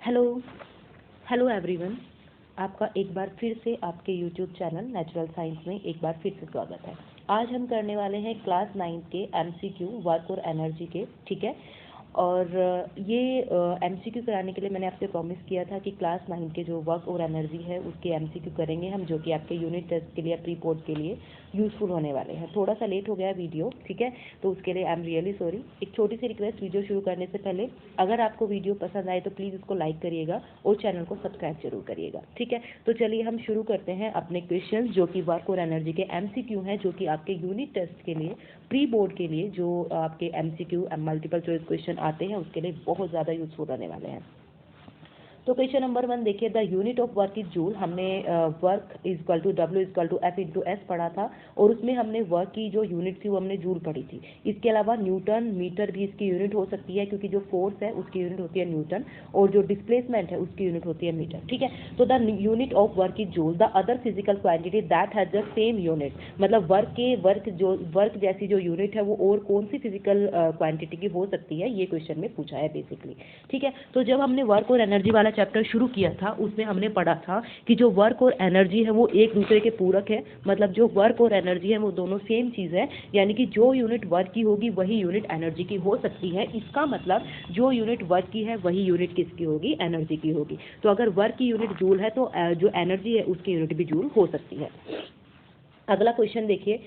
Hello hello everyone. आपका एक बार फिर से आपके यूट्यूब चैनल नेचुरल साइंस में एक बार फिर से स्वागत है। आज हम करने वाले हैं क्लास 9 के एमसीक्यू वर्क और एनर्जी के, ठीक है। और ये एमसीक्यू कराने के लिए मैंने आपसे प्रॉमिस किया था कि क्लास 9 के जो वर्क और एनर्जी है उसके एमसीक्यू करेंगे हम, जो कि आपके यूनिट टेस्ट के लिए प्री बोर्ड के लिए यूज़फुल होने वाले हैं। थोड़ा सा लेट हो गया वीडियो, ठीक है, तो उसके लिए आई एम रियली सॉरी। एक छोटी सी रिक्वेस्ट, वीडियो शुरू करने से पहले अगर आपको वीडियो पसंद आए तो प्लीज़ इसको लाइक करिएगा और चैनल को सब्सक्राइब जरूर करिएगा, ठीक है। तो चलिए हम शुरू करते हैं अपने क्वेश्चन, जो कि वर्क और एनर्जी के एमसीक्यू हैं, जो कि आपके यूनिट टेस्ट के लिए प्री बोर्ड के लिए जो आपके एमसीक्यू मल्टीपल चॉइस क्वेश्चन आते हैं उसके लिए बहुत ज़्यादा यूजफुल रहने वाले हैं। तो क्वेश्चन नंबर 1 देखिए, the unit of work is joule. हमने work is equal to W is equal to F into S पढ़ा था और उसमें हमने वर्क की जो यूनिट थी वो हमने जूल पढ़ी थी। इसके अलावा न्यूटन मीटर भी इसकी यूनिट हो सकती है, क्योंकि जो फोर्स है उसकी यूनिट होती है न्यूटन और जो डिस्प्लेसमेंट है उसकी यूनिट होती है मीटर, ठीक है। तो the unit of work is joule. The other physical quantity that has the same unit, मतलब वर्क जैसी जो यूनिट है वो और कौन सी फिजिकल क्वांटिटी की हो सकती है, ये क्वेश्चन में पूछा है बेसिकली, ठीक है। तो जब हमने वर्क और एनर्जी वाला चैप्टर शुरू किया था उसमें हमने पढ़ा था कि जो वर्क और एनर्जी है वो एक दूसरे के पूरक है, मतलब जो वर्क और एनर्जी है वो दोनों सेम चीज़ है, यानी कि जो यूनिट वर्क की होगी वही यूनिट एनर्जी की हो सकती है। इसका मतलब जो यूनिट वर्क की है वही यूनिट किसकी होगी, एनर्जी की होगी। तो अगर वर्क की यूनिट जूल है तो जो एनर्जी है उसकी यूनिट भी जूल हो सकती है। अगला क्वेश्चन देखिए,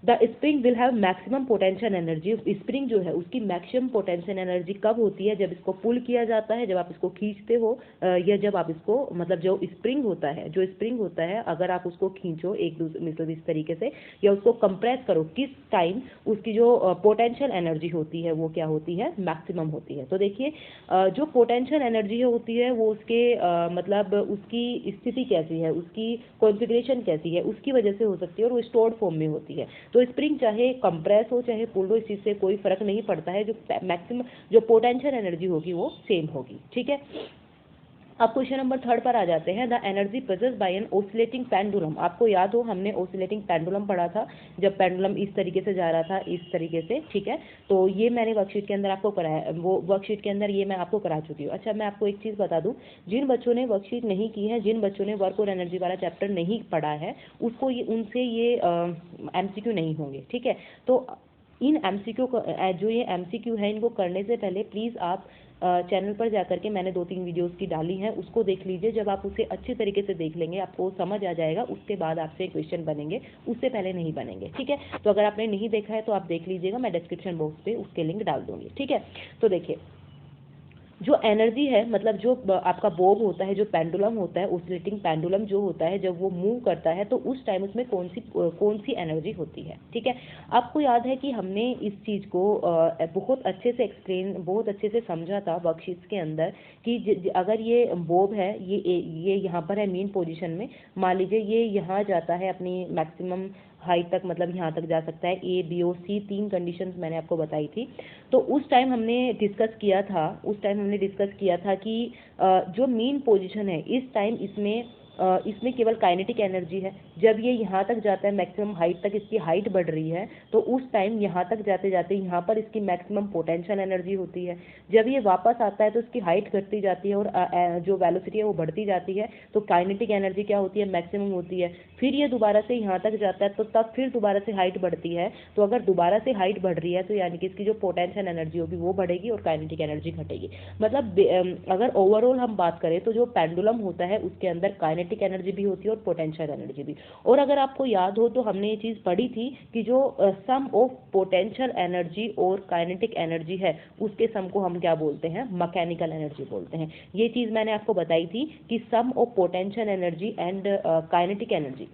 the spring will have maximum potential energy. Spring जो है उसकी मैक्सिमम पोटेंशियल एनर्जी कब होती है, जब इसको पुल किया जाता है, जब आप इसको खींचते हो, या जब आप इसको, मतलब जो स्प्रिंग होता है अगर आप उसको खींचो एक दूसरे, मतलब इस तरीके से, या उसको कंप्रेस करो, किस टाइम उसकी जो पोटेंशियल एनर्जी होती है वो क्या होती है, मैक्सिमम होती है। तो देखिए जो पोटेंशियल एनर्जी होती है वो उसके मतलब उसकी स्थिति कैसी है, उसकी कॉन्फ़िगरेशन कैसी है, उसकी वजह से हो सकती है और वो स्टोर्ड फॉर्म में होती है। तो स्प्रिंग चाहे कंप्रेस हो चाहे पुल हो, इस चीज़ से कोई फर्क नहीं पड़ता है, जो मैक्सिमम जो पोटेंशियल एनर्जी होगी वो सेम होगी, ठीक है। अब क्वेश्चन नंबर 3 पर आ जाते हैं। The energy produced by an oscillating pendulum. आपको याद हो हमने ऑसिलेटिंग पेंडुलम पढ़ा था, जब पेंडुलम इस तरीके से जा रहा था, इस तरीके से, ठीक है। तो ये मैंने वर्कशीट के अंदर आपको कराया, वो वर्कशीट के अंदर ये मैं आपको करा चुकी हूँ। अच्छा, मैं आपको एक चीज़ बता दूँ, जिन बच्चों ने वर्कशीट नहीं की है, जिन बच्चों ने वर्क और एनर्जी वाला चैप्टर नहीं पढ़ा है, उसको ये, उनसे ये एमसीक्यू नहीं होंगे, ठीक है। तो इन एमसीक्यू को, जो ये एमसीक्यू है, इनको करने से पहले प्लीज़ आप चैनल पर जाकर के मैंने 2-3 वीडियोस की डाली हैं, उसको देख लीजिए। जब आप उसे अच्छे तरीके से देख लेंगे आपको समझ आ जाएगा, उसके बाद आपसे क्वेश्चन बनेंगे, उससे पहले नहीं बनेंगे, ठीक है। तो अगर आपने नहीं देखा है तो आप देख लीजिएगा, मैं डिस्क्रिप्शन बॉक्स पे उसके लिंक डाल दूंगी, ठीक है। तो देखिए जो एनर्जी है, मतलब जो आपका बोब होता है, जो पेंडुलम होता है, ऑसिलेटिंग पेंडुलम जो होता है, जब वो मूव करता है तो उस टाइम उसमें कौन सी एनर्जी होती है, ठीक है। आपको याद है कि हमने इस चीज़ को बहुत अच्छे से बहुत अच्छे से समझा था वर्कशीट्स के अंदर कि अगर ये बोब है, ये यहाँ पर है मीन पोजीशन में, मान लीजिए ये यहाँ जाता है अपनी मैक्सिमम हाइट तक, मतलब यहाँ तक जा सकता है, A B O C, 3 conditions मैंने आपको बताई थी। तो उस टाइम हमने डिस्कस किया था कि जो मीन पोजीशन है इस टाइम इसमें केवल काइनेटिक एनर्जी है। जब ये यहाँ तक जाता है मैक्सिमम हाइट तक, इसकी हाइट बढ़ रही है, तो उस टाइम यहाँ तक जाते जाते यहाँ पर इसकी मैक्सिमम पोटेंशियल एनर्जी होती है। जब ये वापस आता है तो इसकी हाइट घटती जाती है और जो वेलोसिटी है वो बढ़ती जाती है, तो काइनेटिक एनर्जी क्या होती है, मैक्सिमम होती है। फिर ये दोबारा से यहाँ तक जाता है तो तब फिर दोबारा से हाइट बढ़ती है। तो अगर दोबारा से हाइट बढ़ रही है तो यानी कि इसकी जो पोटेंशियल एनर्जी होगी वो बढ़ेगी और काइनेटिक एनर्जी घटेगी। मतलब अगर ओवरऑल हम बात करें तो जो पेंडुलम होता है उसके अंदर काइनेटिक एनर्जी भी होती है और पोटेंशियल एनर्जी भी। और अगर आपको याद हो तो हमने ये चीज़ पढ़ी थी कि जो सम ऑफ पोटेंशियल एनर्जी और काइनेटिक एनर्जी है उसके सम को हम क्या बोलते हैं, मैकेनिकल एनर्जी बोलते हैं। ये चीज़ मैंने आपको बताई थी कि sum of potential energy and kinetic energy,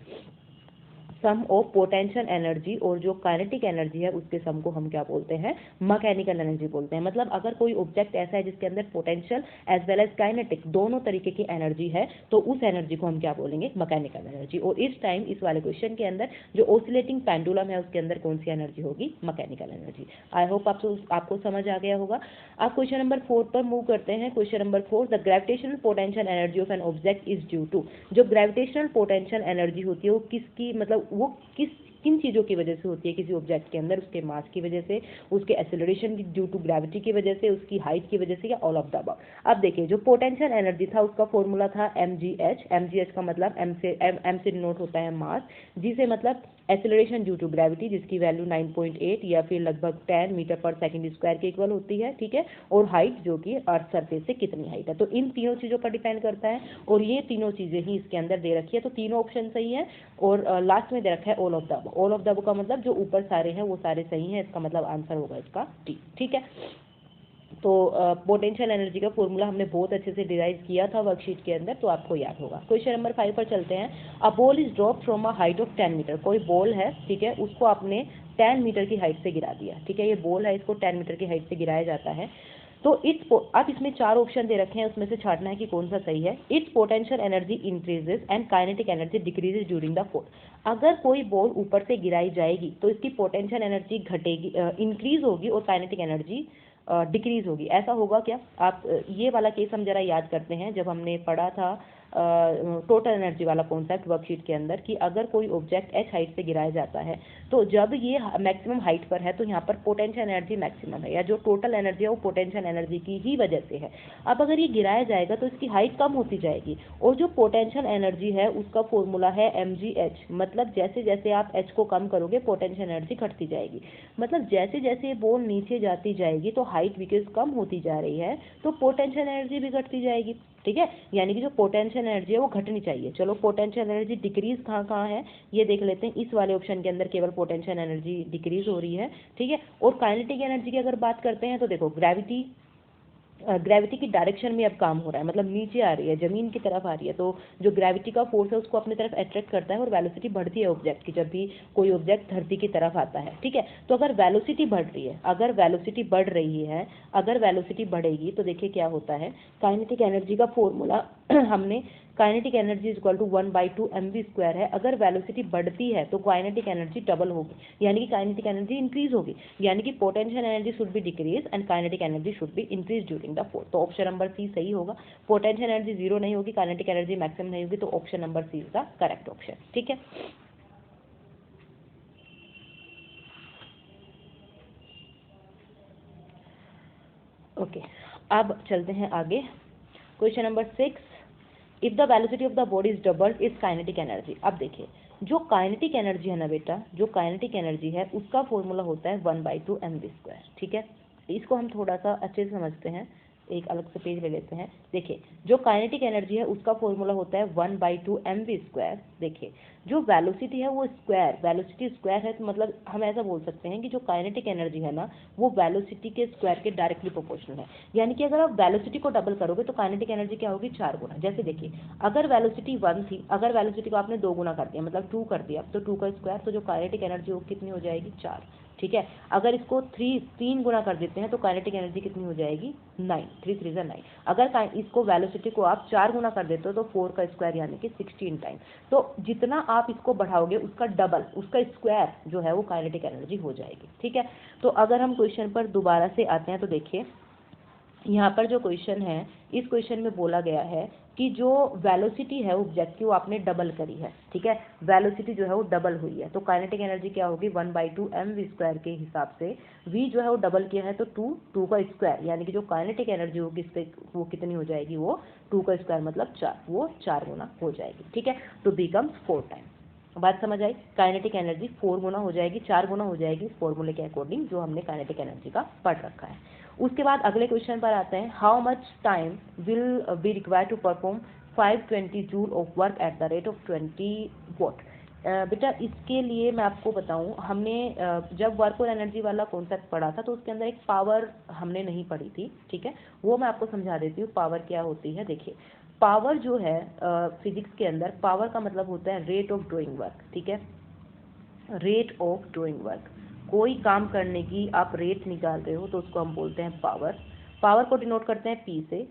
sum of potential energy और जो काइनेटिक एनर्जी है उसके सम को हम क्या बोलते हैं, मैकेनिकल एनर्जी बोलते हैं। मतलब अगर कोई ऑब्जेक्ट ऐसा है जिसके अंदर potential as well as kinetic दोनों तरीके की एनर्जी है तो उस एनर्जी को हम क्या बोलेंगे, मैकेनिकल एनर्जी। और इस टाइम इस वाले क्वेश्चन के अंदर जो ऑसिलेटिंग पेंडुलम है उसके अंदर कौन सी एनर्जी होगी, मैकेनिकल एनर्जी। आई होप आपको समझ आ गया होगा। आप क्वेश्चन नंबर 4 पर मूव करते हैं। Question number 4, the gravitational potential energy of an object is due to. जो ग्रेविटेशनल पोटेंशियल एनर्जी होती है वो किसकी, मतलब वो किस किन चीज़ों की वजह से होती है किसी ऑब्जेक्ट के अंदर, उसके मास की वजह से, उसके एक्सेलरेशन ड्यू टू ग्रेविटी की वजह से, उसकी हाइट की वजह से, या ऑल ऑफ द अबव। अब देखिए जो पोटेंशियल एनर्जी था उसका फॉर्मूला था mgh। mgh का मतलब m से डिनोट होता है मास, g से मतलब एक्सेलरेशन ड्यू टू ग्रेविटी जिसकी वैल्यू 9.8 या फिर लगभग 10 मीटर पर सेकंड स्क्वायर के इक्वल होती है, ठीक है, और हाइट जो कि अर्थ सरफेस से कितनी हाइट है। तो इन तीनों चीज़ों पर डिपेंड करता है और ये तीनों चीज़ें ही इसके अंदर दे रखी है। तो तीनों ऑप्शन सही है और लास्ट में दे रखा है all of the above. All of the above का मतलब जो ऊपर सारे हैं वो सारे सही हैं, इसका मतलब आंसर होगा इसका डी, ठीक है। तो पोटेंशियल एनर्जी का फॉर्मूला हमने बहुत अच्छे से डिराइव किया था वर्कशीट के अंदर, तो आपको याद होगा। क्वेश्चन नंबर 5 पर चलते हैं। A ball is drop from a height of 10 metre. कोई बॉल है, ठीक है, उसको आपने 10 मीटर की हाइट से गिरा दिया, ठीक है, ये बॉल है, इसको 10 मीटर की हाइट से गिराया जाता है। तो अब इसमें 4 ऑप्शन दे रखे हैं, उसमें से छांटना है कि कौन सा सही है। It's potential energy increases and kinetic energy decreases during the fall. अगर कोई बॉल ऊपर से गिराई जाएगी तो इसकी पोटेंशियल एनर्जी घटेगी, इंक्रीज होगी, और काइनेटिक एनर्जी डिक्रीज होगी। ऐसा होगा क्या? आप ये वाला केस हम जरा याद करते हैं, जब हमने पढ़ा था टोटल एनर्जी वाला कॉन्सेप्ट वर्कशीट के अंदर, कि अगर कोई ऑब्जेक्ट h हाइट से गिराया जाता है तो जब ये मैक्सिमम हाइट पर है तो यहाँ पर पोटेंशियल एनर्जी मैक्सिमम है, या जो टोटल एनर्जी है वो पोटेंशियल एनर्जी की ही वजह से है। अब अगर ये गिराया जाएगा तो इसकी हाइट कम होती जाएगी, और जो पोटेंशियल एनर्जी है उसका फॉर्मूला है mgh। मतलब जैसे जैसे आप h को कम करोगे पोटेंशियल एनर्जी घटती जाएगी। मतलब जैसे जैसे ये बॉल नीचे जाती जाएगी तो हाइट बिकॉज कम होती जा रही है तो पोटेंशियल एनर्जी भी घटती जाएगी, ठीक है। यानी कि जो पोटेंशियल एनर्जी है वो घटनी चाहिए। चलो पोटेंशियल एनर्जी डिक्रीज कहाँ कहाँ है ये देख लेते हैं। इस वाले ऑप्शन के अंदर केवल पोटेंशियल एनर्जी डिक्रीज हो रही है, ठीक है। और काइनेटिक एनर्जी की अगर बात करते हैं तो देखो ग्रेविटी की डायरेक्शन में अब काम हो रहा है, मतलब नीचे आ रही है, जमीन की तरफ आ रही है, तो जो ग्रेविटी का फोर्स है उसको अपनी तरफ अट्रैक्ट करता है और वेलोसिटी बढ़ती है ऑब्जेक्ट की जब भी कोई ऑब्जेक्ट धरती की तरफ आता है, ठीक है। तो अगर वेलोसिटी बढ़ रही है, अगर वेलोसिटी बढ़ रही है, अगर वेलोसिटी बढ़ेगी तो देखिए क्या होता है। काइनेटिक एनर्जी का फॉर्मूला हमने kinetic energy is equal to 1/2 mv² है। अगर वेलोसिटी बढ़ती है तो काइनेटिक एनर्जी डबल होगी, यानी कि काइनेटिक एनर्जी इंक्रीज होगी, यानी कि potential energy should be decrease and kinetic energy should be increase during the fall. तो ऑप्शन नंबर सी सही होगा। पोटेंशियल एनर्जी जीरो नहीं होगी, काइनेटिक एनर्जी मैक्सिमम नहीं होगी, तो option number C is the correct option, ठीक है। ओके, अब चलते हैं आगे। Question number 6, if the velocity of the body is doubled is kinetic energy. अब देखिए जो काइनेटिक एनर्जी है ना बेटा, जो काइनेटिक एनर्जी है उसका फॉर्मूला होता है 1/2 mv², ठीक है। इसको हम थोड़ा सा अच्छे से समझते हैं, एक अलग से पेज ले लेते हैं। देखिए जो काइनेटिक एनर्जी है उसका फॉर्मूला होता है 1/2 mv²। देखिए जो वेलोसिटी है वो स्क्वायर, वेलोसिटी स्क्वायर है, तो मतलब हम ऐसा बोल सकते हैं कि जो काइनेटिक एनर्जी है ना वो वेलोसिटी के स्क्वायर के डायरेक्टली प्रोपोर्शनल है। यानी कि अगर आप वेलोसिटी को डबल करोगे तो काइनेटिक एनर्जी क्या होगी, 4 गुना। जैसे देखिए अगर वेलोसिटी 1 थी, अगर वेलोसिटी को आपने 2 गुना कर दिया मतलब 2 कर दिया, तो 2 का स्क्वायर, तो जो काइनेटिक एनर्जी वो कितनी हो जाएगी, 4, ठीक है। अगर इसको 3 गुना कर देते हैं तो काइनेटिक एनर्जी कितनी हो जाएगी, 9, 3 3 9। अगर इसको वेलोसिटी को आप 4 गुना कर देते हो तो 4 का स्क्वायर यानी कि 16 टाइम। तो जितना आप इसको बढ़ाओगे उसका डबल, उसका स्क्वायर जो है वो काइनेटिक एनर्जी हो जाएगी, ठीक है। तो अगर हम क्वेश्चन पर दोबारा से आते हैं तो देखिए यहाँ पर जो क्वेश्चन है, इस क्वेश्चन में बोला गया है कि जो वेलोसिटी है ऑब्जेक्ट की वो आपने डबल करी है, ठीक है। वेलोसिटी जो है वो डबल हुई है, तो काइनेटिक एनर्जी क्या होगी, 1/2 mv² के हिसाब से v जो है वो डबल किया है तो 2 का स्क्वायर, यानी कि जो काइनेटिक एनर्जी होगी इस पे वो कितनी हो जाएगी, वो 2 का स्क्वायर मतलब 4, वो 4 गुना हो जाएगी, ठीक है। तो बिकम्स 4 टाइम। बात समझ आई, काइनेटिक एनर्जी 4 गुना हो जाएगी, 4 गुना हो जाएगी इस फॉर्मूले के अकॉर्डिंग जो हमने काइनेटिक एनर्जी का पढ़ रखा है। उसके बाद अगले क्वेश्चन पर आते हैं। How much time will be required to perform 520 joule of work at the rate of 20 watt. बेटा इसके लिए मैं आपको बताऊं, हमने जब वर्क और एनर्जी वाला कॉन्सेप्ट पढ़ा था तो उसके अंदर एक पावर हमने नहीं पढ़ी थी, ठीक है। वो मैं आपको समझा देती हूँ पावर क्या होती है। देखिए पावर जो है फिजिक्स के अंदर पावर का मतलब होता है रेट ऑफ डूइंग वर्क, ठीक है। रेट ऑफ डूइंग वर्क, कोई काम करने की आप रेट निकाल रहे हो तो उसको हम बोलते हैं पावर। पावर को डिनोट करते हैं पी से।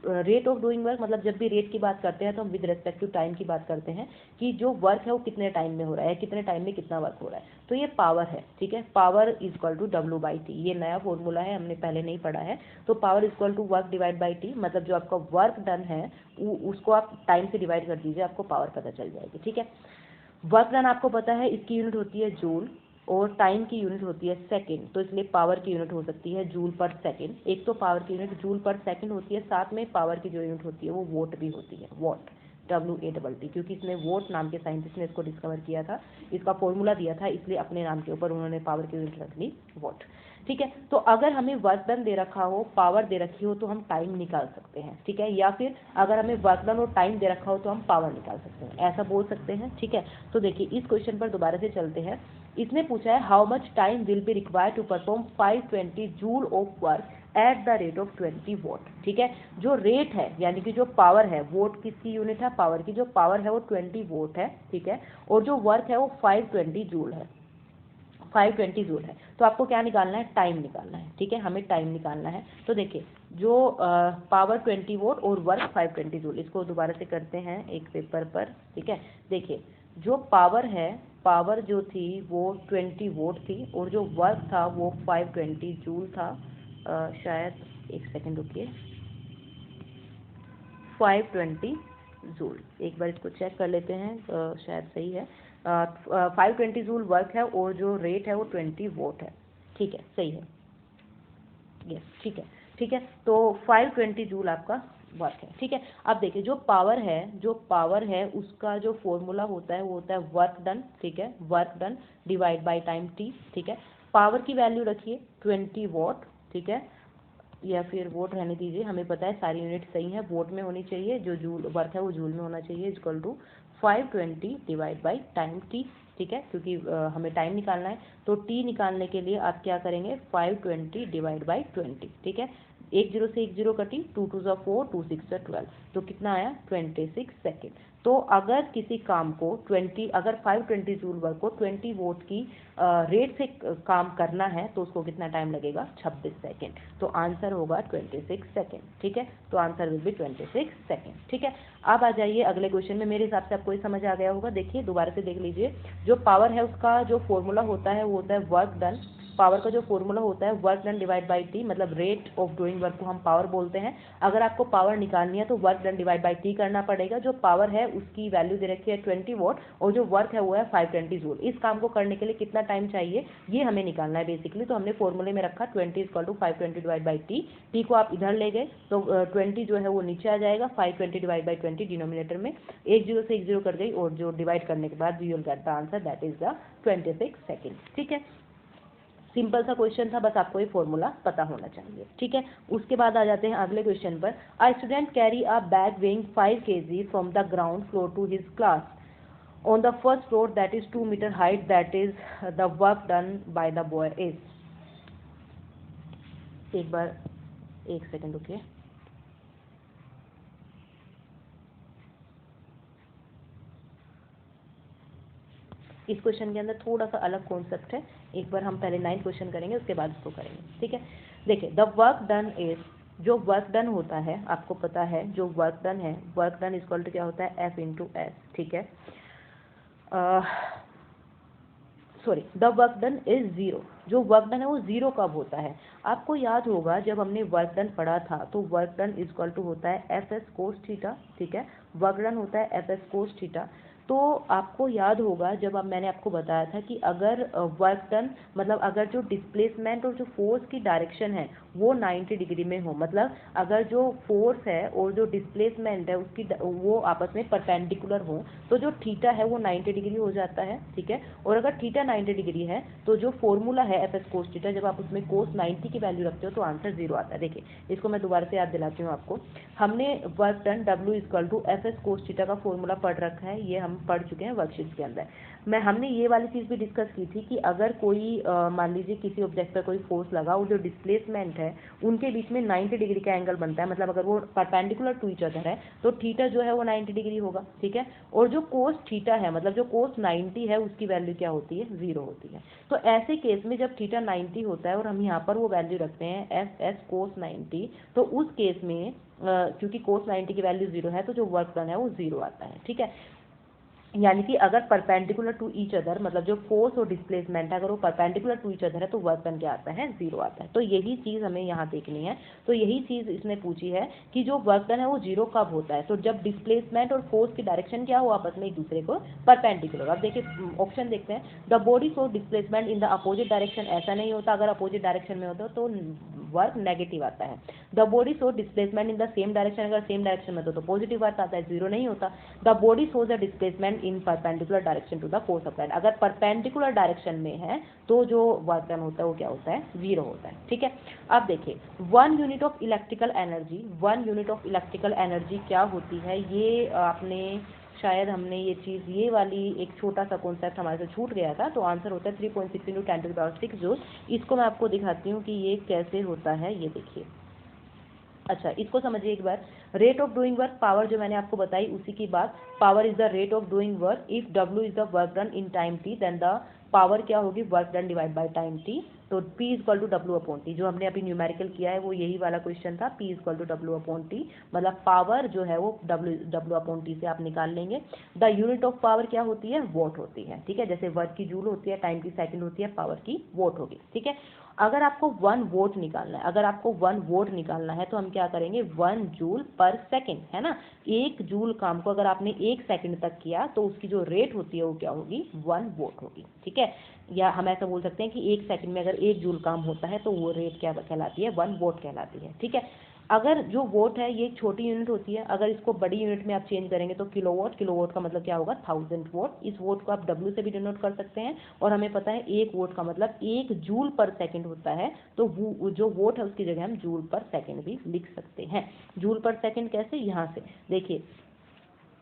रेट ऑफ डूइंग वर्क मतलब जब भी रेट की बात करते हैं तो हम विद रिस्पेक्ट टू टाइम की बात करते हैं कि जो वर्क है वो कितने टाइम में हो रहा है, कितने टाइम में कितना वर्क हो रहा है, तो ये पावर है, ठीक है। Power is equal to W/T, ये नया फॉर्मूला है, हमने पहले नहीं पढ़ा है। तो power is equal to work divide by T, मतलब जो आपका वर्क डन है उसको आप टाइम से डिवाइड कर दीजिए, आपको पावर पता चल जाएगी, ठीक है। वर्क डन आपको पता है इसकी यूनिट होती है जूल और टाइम की यूनिट होती है सेकंड, तो इसलिए पावर की यूनिट हो सकती है जूल पर सेकंड। एक तो पावर की यूनिट जूल पर सेकंड होती है, साथ में पावर की जो यूनिट होती है वो वोट भी होती है, वॉट, WATT, क्योंकि इसने वोट नाम के साइंटिस्ट ने इसको डिस्कवर किया था, इसका फॉर्मूला दिया था, इसलिए अपने नाम के ऊपर उन्होंने पावर की यूनिट रख ली वॉट। ठीक है, तो अगर हमें वर्क डन दे रखा हो, पावर दे रखी हो, तो हम टाइम निकाल सकते हैं। ठीक है, या फिर अगर हमें वर्क डन और टाइम दे रखा हो तो हम पावर निकाल सकते हैं, ऐसा बोल सकते हैं। ठीक है, तो देखिए इस क्वेश्चन पर दोबारा से चलते हैं। इसने पूछा है how much time will be required to perform 520 joule of work at the rate of 20 watt. ठीक है, जो रेट है यानी कि जो पावर है, वोट किसकी यूनिट है, पावर की, जो पावर है वो 20 वोट है। ठीक है, और जो वर्क है वो 520 जूल है, 520 जूल है। तो आपको क्या निकालना है, टाइम निकालना है। ठीक है, हमें टाइम निकालना है। तो देखिए जो पावर 20 वोट और वर्क 520 जूल, इसको दोबारा से करते हैं एक पेपर पर। ठीक है, देखिए जो पावर है, पावर जो थी वो 20 वोट थी और जो वर्क था वो 520 जूल था। शायद एक सेकंड रुकिए, 520 जूल, एक बार इसको चेक कर लेते हैं, शायद सही है। 520 जूल वर्क है और जो रेट है वो 20 वोट है। ठीक है, सही है, यस, ठीक है। ठीक है, तो 520 जूल आपका वर्क है। ठीक है, अब देखिए जो पावर है, जो पावर है उसका जो फॉर्मूला होता है वो होता है वर्क डन। ठीक है, work done divide by time T. ठीक है, पावर की वैल्यू रखिए 20 वॉट। ठीक है, या फिर वोट रहने दीजिए, हमें पता है सारी यूनिट सही है, वोट में होनी चाहिए, जो जूल वर्क है वो जूल में होना चाहिए, equal to 520 divide by time T. ठीक है, क्योंकि हमें टाइम निकालना है, तो टी निकालने के लिए आप क्या करेंगे, 520 डिवाइड बाई 20। ठीक है, 1 0 से 1 0 कटी, 2 2 ज़ा 4, 2 6 ज़ा 12, तो कितना आया 26 सेकेंड। तो अगर किसी काम को 20, अगर 520 जूल वर्क को 20 वोट की रेट से काम करना है तो उसको कितना टाइम लगेगा, 26 सेकेंड। तो आंसर होगा 26 सेकेंड। ठीक है, तो आंसर विल बी 26 सेकेंड। ठीक है, अब आ जाइए अगले क्वेश्चन में। मेरे हिसाब से आपको ये समझ आ गया होगा। देखिए दोबारा से देख लीजिए, जो पावर है उसका जो फॉर्मूला होता है वो होता है वर्क डन। पावर का जो फॉर्मूला होता है work done divide by T, मतलब रेट ऑफ डूइंग वर्क को हम पावर बोलते हैं। अगर आपको पावर निकालनी है तो work done divide by T करना पड़ेगा। जो पावर है उसकी वैल्यू दे रखी है 20 वॉट और जो वर्क है वो है 520 जूल। इस काम को करने के लिए कितना टाइम चाहिए ये हमें निकालना है बेसिकली। तो हमने फॉर्मूले में रखा 20 equal to 520 divide by T. T को आप इधर ले गए तो 20 जो है वो नीचे आ जाएगा, 520 डिवाइड बाई 20 डिनोमिनेटर में, 1 0 से 1 0 कर गई और जो डिवाइड करने के बाद we will get the answer, that is the 26 second. ठीक है, सिंपल सा क्वेश्चन था, बस आपको ये फॉर्मूला पता होना चाहिए। ठीक है, उसके बाद आ जाते हैं अगले क्वेश्चन पर। A student carry a bag weighing 5 kg from the ground floor to his class on the first floor that is 2 metre height, that is the work done by the boy is. एक बार एक second रुकिए, इस question के अंदर थोड़ा सा अलग कॉन्सेप्ट है। एक बार हम पहले 9th क्वेश्चन करेंगे, उसके बाद इसको करेंगे। ठीक है, देखिए द वर्क डन इज, जो वर्क डन होता है आपको पता है, जो वर्क डन है, वर्क डन इक्वल टू क्या होता है, F इंटू एस। ठीक है, sorry, the work done is zero. जो वर्क डन है वो जीरो कब होता है, आपको याद होगा जब हमने वर्क डन पढ़ा था तो वर्क डन इक्वल टू होता है एफ एस कोस थीटा। ठीक है, वर्क डन होता है एफ एस कोस थीटा। तो आपको याद होगा जब अब मैंने आपको बताया था कि अगर वर्क डन मतलब अगर जो डिस्प्लेसमेंट और जो फोर्स की डायरेक्शन है वो 90 डिग्री में हो, मतलब अगर जो फोर्स है और जो डिस्प्लेसमेंट है उसकी वो आपस में परपेंडिकुलर हो, तो जो थीटा है वो 90 डिग्री हो जाता है। ठीक है, और अगर थीटा 90 डिग्री है तो जो फॉर्मूला है एफ एस कोस थीटा, जब आप उसमें कोस 90 की वैल्यू रखते हो तो आंसर जीरो आता है। देखिए इसको मैं दोबारा से याद दिलाती हूँ आपको। हमने work done W equal to F S cos theta का फॉर्मूला पढ़ रखा है, ये हम पढ़ चुके हैं वर्कशीट के अंदर। हमने ये वाली चीज़ भी डिस्कस की थी कि अगर कोई मान लीजिए किसी ऑब्जेक्ट पर कोई फोर्स लगा और जो डिस्प्लेसमेंट है उनके बीच में 90 डिग्री का एंगल बनता है, मतलब अगर वो परपेंडिकुलर टू ईच अदर है तो थीटा जो है वो 90 डिग्री होगा। ठीक है, और जो कोस थीटा है मतलब जो कोस 90 है उसकी वैल्यू क्या होती है, जीरो होती है। तो ऐसे केस में जब थीटा 90 होता है और हम यहाँ पर वो वैल्यू रखते हैं एफ एस कोस 90, तो उस केस में क्योंकि कोस 90 की वैल्यू जीरो है तो जो वर्क डन है वो जीरो आता है। ठीक है, यानी कि अगर परपेंडिकुलर टू ईच अदर, मतलब जो फोर्स और डिस्प्लेसमेंट है अगर वो परपेंडिकुलर टू ईच अदर है तो वर्क डन क्या आता है, जीरो आता है। तो यही चीज़ हमें यहाँ देखनी है। तो यही चीज़ इसने पूछी है कि जो वर्क डन है वो जीरो कब होता है, तो जब डिस्प्लेसमेंट और फोर्स की डायरेक्शन क्या हो, आपस में एक दूसरे को परपेंडिकुलर। अब देखिए ऑप्शन देखते हैं, the body show displacement in the opposite direction, ऐसा नहीं होता, अगर अपोजिट डायरेक्शन में होता तो वर्क नेगेटिव आता है। The body show displacement in the same direction, अगर सेम डायरेक्शन में तो पॉजिटिव वर्क आता है, जीरो नहीं होता। The body shows a displacement in perpendicular direction to the force applied, अगर परपेंडिकुलर डायरेक्शन में है तो जो वर्क डन होता है वो क्या होता है, जीरो होता है। ठीक है, अब देखिए 1 unit of electrical energy, 1 unit of electrical energy क्या होती है, ये आपने शायद हमने ये चीज़, ये वाली एक छोटा सा कॉन्सेप्ट हमारे से छूट गया था। तो आंसर होता है 3.6 × 10⁻⁶ जूल। इसको मैं आपको दिखाती हूँ कि ये कैसे होता है, ये देखिए। अच्छा, इसको समझिए एक बार। Rate of doing work, power जो मैंने आपको बताई उसी की बात, power is the rate of doing work. If W is the work done in time t, then the power क्या होगी, work done divide by time t। तो P इक्वल टू W/T, जो हमने अभी न्यूमेरिकल किया है वो यही वाला क्वेश्चन था, P इक्वल टू W/T, मतलब पावर जो है वो W/T से आप निकाल लेंगे। द यूनिट ऑफ पावर क्या होती है, वोट होती है। ठीक है, जैसे वर्क की जूल होती है, टाइम की सेकंड होती है, पावर की वोट होगी। ठीक है, अगर आपको 1 वोट निकालना है, अगर आपको 1 वोट निकालना है तो हम क्या करेंगे, 1 जूल पर सेकंड, है ना। 1 जूल काम को अगर आपने 1 सेकंड तक किया तो उसकी जो रेट होती है वो क्या होगी, 1 वोट होगी। ठीक है, या हम ऐसा बोल सकते हैं कि 1 सेकंड में अगर 1 जूल काम होता है तो वो रेट क्या कहलाती है, 1 वोट कहलाती है। ठीक है, अगर जो वोट है ये एक छोटी यूनिट होती है, अगर इसको बड़ी यूनिट में आप चेंज करेंगे तो किलोवाट, किलोवाट का मतलब क्या होगा, 1000 वोट। इस वोट को आप W से भी डिनोट कर सकते हैं, और हमें पता है 1 वोट का मतलब 1 जूल पर सेकंड होता है, तो वो जो वोट है उसकी जगह हम जूल पर सेकंड भी लिख सकते हैं। जूल पर सेकंड कैसे, यहाँ से देखिए,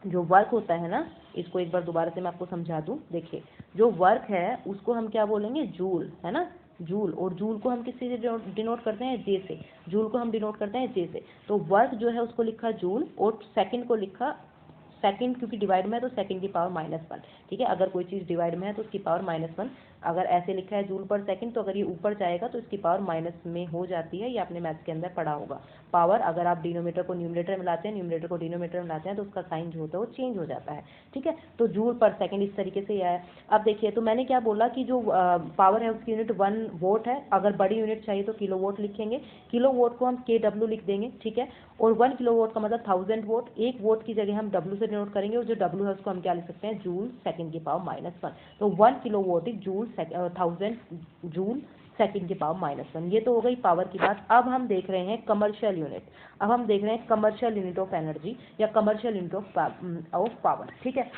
जो वर्क होता है ना, इसको एक बार दोबारा से मैं आपको समझा दूं। देखिए, जो वर्क है उसको हम क्या बोलेंगे, जूल, है ना, जूल। और जूल को हम किससे डिनोट करते हैं, जे से। जूल को हम डिनोट करते हैं जे से। तो वर्क जो है उसको लिखा जूल, और सेकंड को लिखा सेकंड, क्योंकि डिवाइड में है तो सेकंड की पावर -1। ठीक है, अगर कोई चीज़ डिवाइड में है तो उसकी पावर -1। अगर ऐसे लिखा है जूल पर सेकंड, तो अगर ये ऊपर जाएगा तो इसकी पावर माइनस में हो जाती है, ये आपने मैथ्स के अंदर पढ़ा होगा। पावर अगर आप डिनोमीटर को न्यूमरेटर में लाते हैं, न्यूमरेटर को डिनोमीटर में लाते हैं, तो उसका साइन जो होता है वो चेंज हो जाता है। ठीक है, तो जूल पर सेकंड इस तरीके से आया। अब देखिए, तो मैंने क्या बोला कि जो पावर है उसकी यूनिट 1 वोट है, अगर बड़ी यूनिट चाहिए तो किलो वोट लिखेंगे, किलो वोट को हम KW लिख देंगे। ठीक है, और 1 किलो वोट का मतलब 1000 वोट, 1 वोट की जगह हम W से डिनोट करेंगे, और जो W है उसको हम क्या लिख सकते हैं, जूल सेकंड की पावर -1। तो 1 kilo vote is joule 1000 joule second की पावर -1। ये तो हो गई पावर की बात। अब हम देख रहे हैं कमर्शियल यूनिट, अब हम देख रहे हैं कमर्शियल यूनिट ऑफ एनर्जी या कमर्शियल यूनिट ऑफ पावर। ठीक है,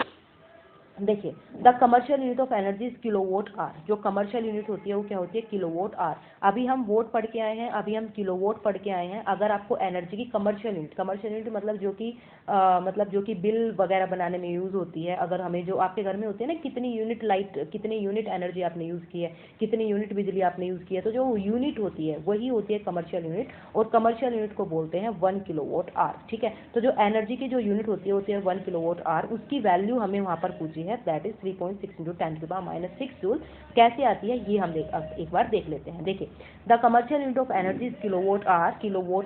देखिए, the commercial unit of energy is kilowatt hour. जो कमर्शियल यूनिट होती है वो क्या होती है, किलोवोट आर। अभी हम वोट पढ़ के आए हैं, अभी हम किलोवोट पढ़ के आए हैं। अगर आपको एनर्जी की कमर्शियल यूनिट मतलब जो कि बिल वगैरह बनाने में यूज़ होती है, अगर हमें जो आपके घर में होती है ना, कितनी यूनिट लाइट, कितनी यूनिट एनर्जी आपने यूज़ की है, कितनी यूनिट बिजली आपने यूज़ की है, तो जो यूनिट होती है वही होती है कमर्शियल यूनिट, और कमर्शियल यूनिट को बोलते हैं 1 किलोवोट आर। ठीक है, तो जो एनर्जी की जो यूनिट होती है 1 किलोवोट आर, उसकी वैल्यू हमें वहाँ पर पूछी है, दैट इज 3.6 × 10⁻⁶ जूल। कैसे आती है ये हम एक बार देख लेते हैं। देखिए, the commercial unit of energy is kilowatt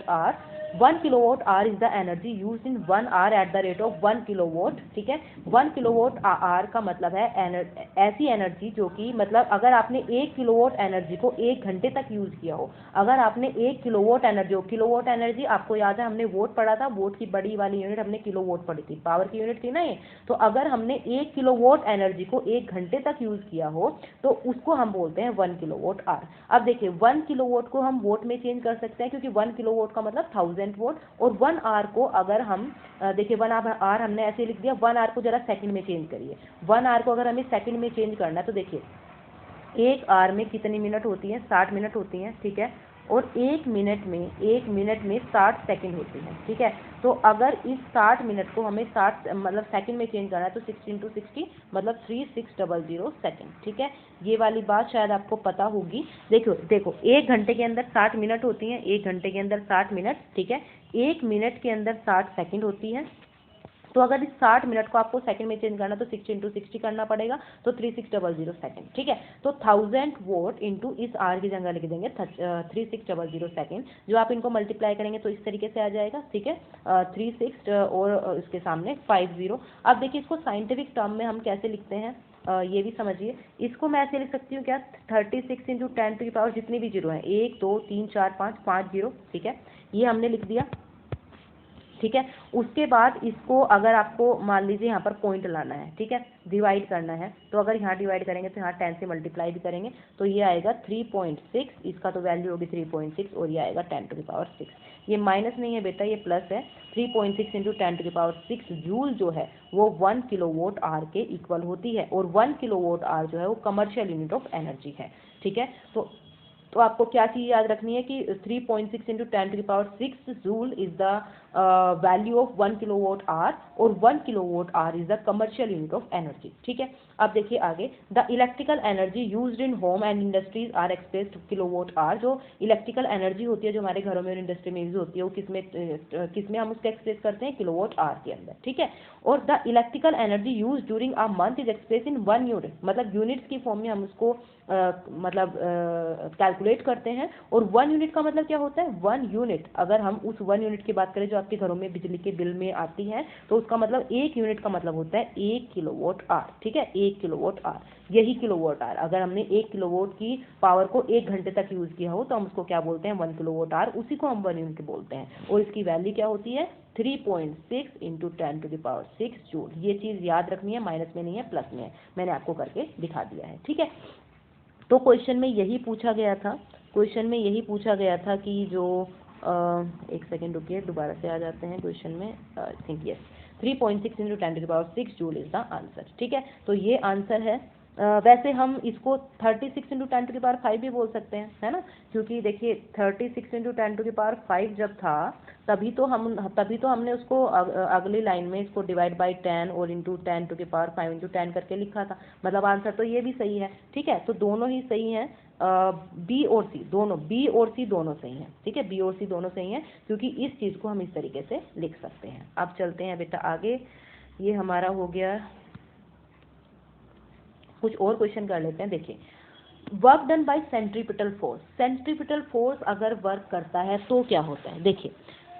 hour. 1 kilowatt hour is the energy use in 1 hour at the rate of 1 kilowatt. ठीक है, 1 किलोवोट आर का मतलब है ऐसी एनर्जी जो कि, मतलब अगर आपने 1 किलोवोट एनर्जी को 1 घंटे तक यूज किया हो, अगर आपने 1 किलोवोट एनर्जी आपको याद है हमने वोट पढ़ा था, वोट की बड़ी वाली यूनिट हमने किलोवोट पढ़ी थी, पावर की यूनिट थी ना ये। तो अगर हमने 1 किलोवोट एनर्जी को 1 घंटे तक यूज किया हो तो उसको हम बोलते हैं 1 किलोवोट आर। अब देखिए, 1 किलोवोट को हम वोट में चेंज कर सकते हैं, क्योंकि 1 किलोवोट का मतलब 1000 वोट, और 1 आर को अगर हम देखिए 1 आर हमने ऐसे लिख दिया, 1 आर को जरा सेकंड में चेंज करिए। 1 आर को अगर हमें सेकंड में चेंज करना है तो देखिए, 1 आर में कितनी मिनट होती हैं, 60 मिनट होती हैं। ठीक है, और 1 मिनट में 60 सेकंड होती हैं। ठीक है, तो अगर इस 60 मिनट को हमें 60 मतलब सेकंड में चेंज करना है तो 60 × 60 मतलब 3600 सेकंड। ठीक है, ये वाली बात शायद आपको पता होगी। देखो 1 घंटे के अंदर 60 मिनट होती हैं, 1 घंटे के अंदर 60 मिनट। ठीक है, 1 मिनट के अंदर 60 सेकंड होती है। तो अगर इस 60 मिनट को आपको सेकंड में चेंज करना तो 60 × 60 करना पड़ेगा, तो 3600 सेकंड, ठीक है। तो 1000 वोट इंटू इस आर की जगह लिख देंगे 3600 सेकंड, जो आप इनको मल्टीप्लाई करेंगे तो इस तरीके से आ जाएगा, ठीक है। 36 और इसके सामने 50। अब देखिए इसको साइंटिफिक टर्म में हम कैसे लिखते हैं, ये भी समझिए। इसको मैं ऐसे लिख सकती हूँ क्या, 36 × 10⁻, जितनी भी जीरो है 1 2 3 4 5 जीरो, ठीक है, ये हमने लिख दिया, ठीक है। उसके बाद इसको अगर आपको मान लीजिए यहाँ पर पॉइंट लाना है, ठीक है, डिवाइड करना है, तो अगर यहाँ डिवाइड करेंगे तो यहाँ 10 से मल्टीप्लाई भी करेंगे तो ये आएगा 3.6, इसका तो वैल्यू होगी 3.6 और ये आएगा 10⁻6। ये माइनस नहीं है बेटा, ये प्लस है। 3.6 × 10⁻6 जूल जो है वो 1 किलोवाट आवर के इक्वल होती है, और 1 किलोवाट आवर जो है वो कमर्शियल यूनिट ऑफ एनर्जी है, ठीक है। तो आपको क्या चीज़ याद रखनी है कि 3.6 × 10⁻6 joule is the value of 1 kilowatt hour, और 1 kilowatt hour is the commercial unit of energy, ठीक है। अब देखिए आगे, the electrical energy used in home and industries are expressed kilowatt hour. जो इलेक्ट्रिकल एनर्जी होती है जो हमारे घरों में और इंडस्ट्री में यूज होती है वो किसमें हम उसको एक्सप्रेस करते हैं, किलोवाट आवर के अंदर, ठीक है। और the electrical energy use during a month is express in 1 unit, मतलब यूनिट्स की फॉर्म में हम उसको कैलकुलेट करते हैं। और 1 यूनिट का मतलब क्या होता है, 1 यूनिट, अगर हम उस 1 यूनिट की बात करें जो आपके घरों में बिजली के बिल में आती है, तो उसका मतलब 1 यूनिट का मतलब होता है 1 किलोवाट आवर, ठीक है, 1 किलोवाट आवर, यही किलोवाट आवर। अगर हमने 1 किलोवाट की पावर को 1 घंटे तक यूज किया हो तो हम उसको क्या बोलते हैं, 1 किलोवाट आवर, उसी को हम 1 यूनिट बोलते हैं। और इसकी वैल्यू क्या होती है, 3.6 × 10⁻6 जूल। ये चीज़ याद रखनी है, माइनस में नहीं है प्लस में है, मैंने आपको करके दिखा दिया है, ठीक है। तो क्वेश्चन में यही पूछा गया था, क्वेश्चन में यही पूछा गया था कि जो एक सेकेंड रुकिए, दोबारा से आ जाते हैं क्वेश्चन में, I think yes, 3.6 × 10⁻6 joule is the answer, ठीक है। तो ये आंसर है। वैसे हम इसको 36 × 10⁵ भी बोल सकते हैं, है ना, क्योंकि देखिए 36 × 10⁵ जब था तभी तो हमने उसको अगली लाइन में इसको डिवाइड बाई 10 और इंटू 10⁵ × 10 करके लिखा था, मतलब आंसर तो ये भी सही है, ठीक है। तो दोनों ही सही हैं, बी और सी दोनों, बी और सी दोनों सही हैं, ठीक है, बी और सी दोनों सही हैं, क्योंकि इस चीज़ को हम इस तरीके से लिख सकते हैं। अब चलते हैं बेटा आगे, ये हमारा हो गया, कुछ और क्वेश्चन कर लेते हैं। देखिए, work done bye centripetal force, centripetal force अगर वर्क करता है तो क्या होता है। देखिए,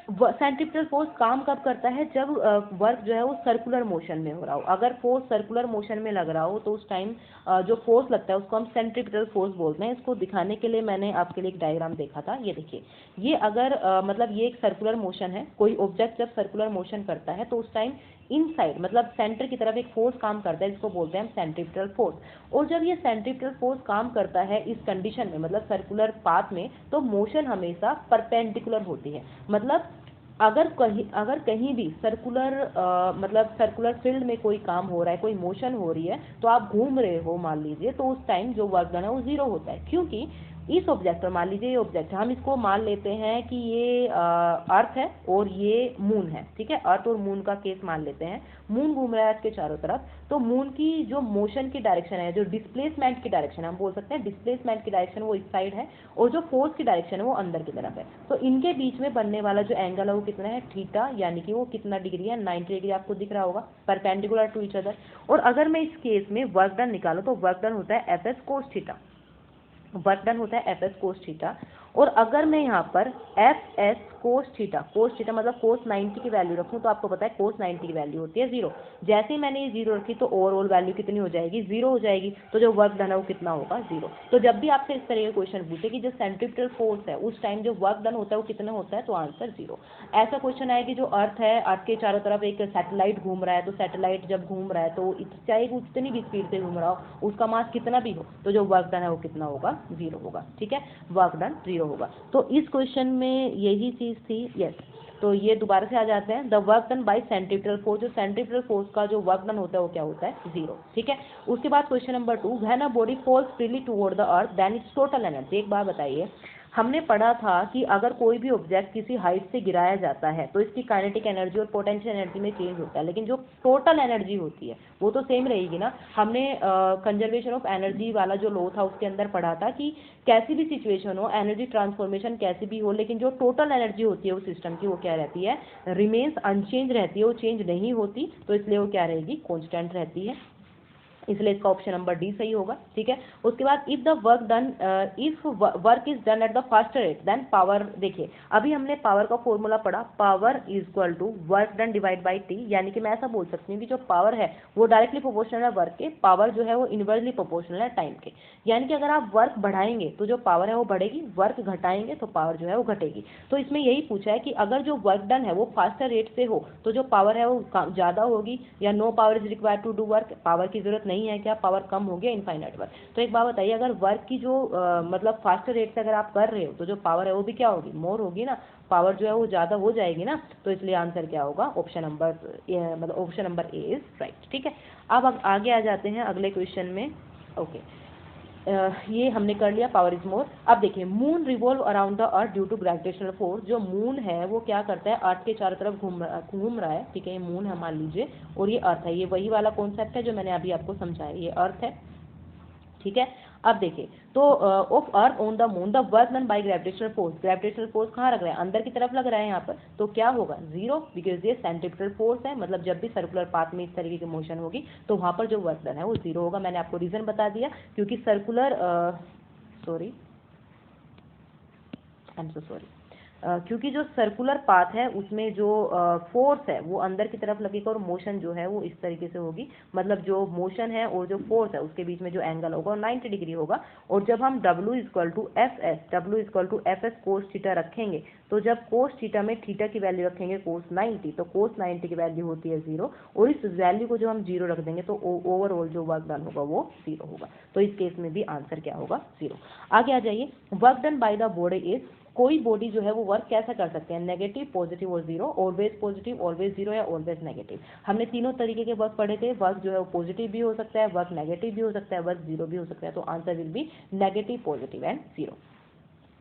सेंट्रीपिटल फोर्स काम कब करता है, जब वर्क जो है वो सर्कुलर मोशन में हो रहा हो। अगर फोर्स सर्कुलर मोशन में लग रहा हो तो उस टाइम जो फोर्स लगता है उसको हम सेंट्रीपिटल फोर्स बोलते हैं। इसको दिखाने के लिए मैंने आपके लिए एक डायग्राम देखा था, ये देखिए, ये अगर मतलब ये एक सर्कुलर मोशन है, कोई ऑब्जेक्ट जब सर्कुलर मोशन करता है तो उस टाइम इनसाइड मतलब सेंटर की तरफ एक फोर्स काम करता है, जिसको बोलते हैं हम सेंट्रीपिटल फोर्स। और जब ये सेंट्रीपिटल फोर्स काम करता है इस कंडीशन में, मतलब सर्कुलर पाथ में, तो मोशन हमेशा परपेंडिकुलर होती है। मतलब अगर कहीं भी सर्कुलर मतलब सर्कुलर फील्ड में कोई काम हो रहा है, कोई मोशन हो रही है, तो आप घूम रहे हो मान लीजिए, तो उस टाइम जो वर्क डन है वो 0 होता है, क्योंकि इस ऑब्जेक्ट पर, मान लीजिए ये ऑब्जेक्ट है, हम इसको मान लेते हैं कि ये अर्थ है और ये मून है, ठीक है, अर्थ और मून का केस मान लेते हैं। मून घूम रहा है इसके चारों तरफ, तो मून की जो मोशन की डायरेक्शन है, जो डिस्प्लेसमेंट की डायरेक्शन है, हम बोल सकते हैं डिस्प्लेसमेंट की डायरेक्शन वो इस साइड है, और जो फोर्स की डायरेक्शन है वो अंदर की तरफ है। तो इनके बीच में बनने वाला जो एंगल है वो कितना है, थीटा, यानी कि वो कितना डिग्री है, 90 डिग्री आपको दिख रहा होगा, परपेंडिकुलर टू ईच अदर। और अगर मैं इस केस में वर्क डन निकालूं तो वर्क डन होता है F S cos theta, work done होता है एफ एस कोस थीटा। और अगर मैं यहाँ पर एफ एस कोस थीटा मतलब कोस 90 की वैल्यू रखूँ, तो आपको पता है कोस 90 की वैल्यू होती है 0। जैसे ही मैंने ये 0 रखी तो ओवरऑल वैल्यू कितनी हो जाएगी, 0 हो जाएगी। तो जो वर्क डन है वो कितना होगा, 0। तो जब भी आपसे इस तरह का क्वेश्चन पूछे कि जो सेंट्रीपिटल फोर्स है उस टाइम जो वर्क डन होता है वो कितना होता है, तो आंसर 0। ऐसा क्वेश्चन आए कि जो अर्थ है, अर्थ के चारों तरफ एक सैटेलाइट घूम रहा है, तो सैटेलाइट जब घूम रहा है तो चाहे वो कितनी भी स्पीड से घूम रहा हो, उसका मास कितना भी हो, तो जो वर्क डन है वो कितना होगा, 0 होगा, ठीक है, वर्क डन 0 होगा। तो इस क्वेश्चन में यही चीज थी, यस। तो ये दोबारा से आ जाते हैं, the work done bye centripetal force, जो सेंट्रीपिटल फोर्स का जो वर्क डन होता है वो क्या होता है, 0, ठीक है। उसके बाद question number 2, when a body falls freely toward the earth then its total energy. एक बार बताइए, हमने पढ़ा था कि अगर कोई भी ऑब्जेक्ट किसी हाइट से गिराया जाता है तो इसकी काइनेटिक एनर्जी और पोटेंशियल एनर्जी में चेंज होता है, लेकिन जो टोटल एनर्जी होती है वो तो सेम रहेगी ना। हमने कंजर्वेशन ऑफ एनर्जी वाला जो लॉ था उसके अंदर पढ़ा था कि कैसी भी सिचुएशन हो, एनर्जी ट्रांसफॉर्मेशन कैसी भी हो, लेकिन जो टोटल एनर्जी होती है उस सिस्टम की वो क्या रहती है, रिमेन्स अनचेंज रहती है, वो चेंज नहीं होती, तो इसलिए वो क्या रहेगी, कॉन्स्टेंट रहती है। इसलिए इसका ऑप्शन नंबर डी सही होगा। ठीक है, उसके बाद if the work done, if work is done at the faster rate then power, देखिए अभी हमने पावर का फॉर्मूला पढ़ा, power is equal to work done divide by T, यानी कि मैं ऐसा बोल सकती हूँ कि जो पावर है वो डायरेक्टली प्रोपोर्शनल है वर्क के, पावर जो है वो इनवर्सली प्रोपोर्शनल है टाइम के। यानी कि अगर आप वर्क बढ़ाएंगे तो जो पावर है वो बढ़ेगी, वर्क घटाएंगे तो पावर जो है वो घटेगी। तो इसमें यही पूछा है कि अगर जो वर्क डन है वो फास्टर रेट से हो तो जो पावर है वो ज़्यादा होगी, या no power is required to do work, power की जरूरत नहीं है, क्या पावर कम हो गया, इनफाइनाइट वर्क। तो एक बात बताइए, अगर वर्क की जो मतलब फास्टर रेट से अगर आप कर रहे हो तो जो पावर है वो भी क्या होगी, मोर होगी ना, पावर जो है वो ज़्यादा हो जाएगी ना। तो इसलिए आंसर क्या होगा, ऑप्शन नंबर मतलब option number A is right. ठीक है, अब आगे आ जाते हैं अगले क्वेश्चन में। ओके, ये हमने कर लिया, पावर इज मोर। अब देखिए, moon revolve around the earth due to gravitational force. जो मून है वो क्या करता है, अर्थ के चारों तरफ घूम रहा है। ठीक है, ये मून है मान लीजिए, और ये अर्थ है, ये वही वाला कॉन्सेप्ट है जो मैंने अभी आपको समझाया, ये अर्थ है। ठीक है, अब देखिए, तो of earth on the moon the work done by gravitational force, gravitational force कहाँ लग रहा है, अंदर की तरफ लग रहा है यहाँ पर, तो क्या होगा, जीरो, बिकॉज ये सेंट्रिपिटल फोर्स है, मतलब जब भी सर्कुलर पाथ में इस तरीके की मोशन होगी तो वहाँ पर जो वर्क डन है वो जीरो होगा। मैंने आपको रीजन बता दिया, क्योंकि circular sorry I am so sorry, क्योंकि जो सर्कुलर पाथ है उसमें जो फोर्स है वो अंदर की तरफ लगेगा और मोशन जो है वो इस तरीके से होगी, मतलब जो मोशन है और जो फोर्स है उसके बीच में जो एंगल होगा वो 90 डिग्री होगा। और जब हम W equal to F S cos theta रखेंगे, तो जब कोस थीटा में थीटा की वैल्यू रखेंगे कोस 90, तो कोस 90 की वैल्यू होती है 0, और इस वैल्यू को जो हम 0 रख देंगे तो ओवरऑल जो वर्क डन होगा वो 0 होगा। तो इस केस में भी आंसर क्या होगा, 0। आगे आ जाइए, work done by the body is, कोई बॉडी जो है वो वर्क कैसा कर सकते हैं, नेगेटिव, पॉजिटिव और zero, always positive, always zero या ऑलवेज नेगेटिव। हमने तीनों तरीके के वर्क पढ़े थे, वर्क जो है वो पॉजिटिव भी हो सकता है, वर्क नेगेटिव भी हो सकता है, वर्क जीरो भी हो सकता है। तो answer will B negative, positive and zero.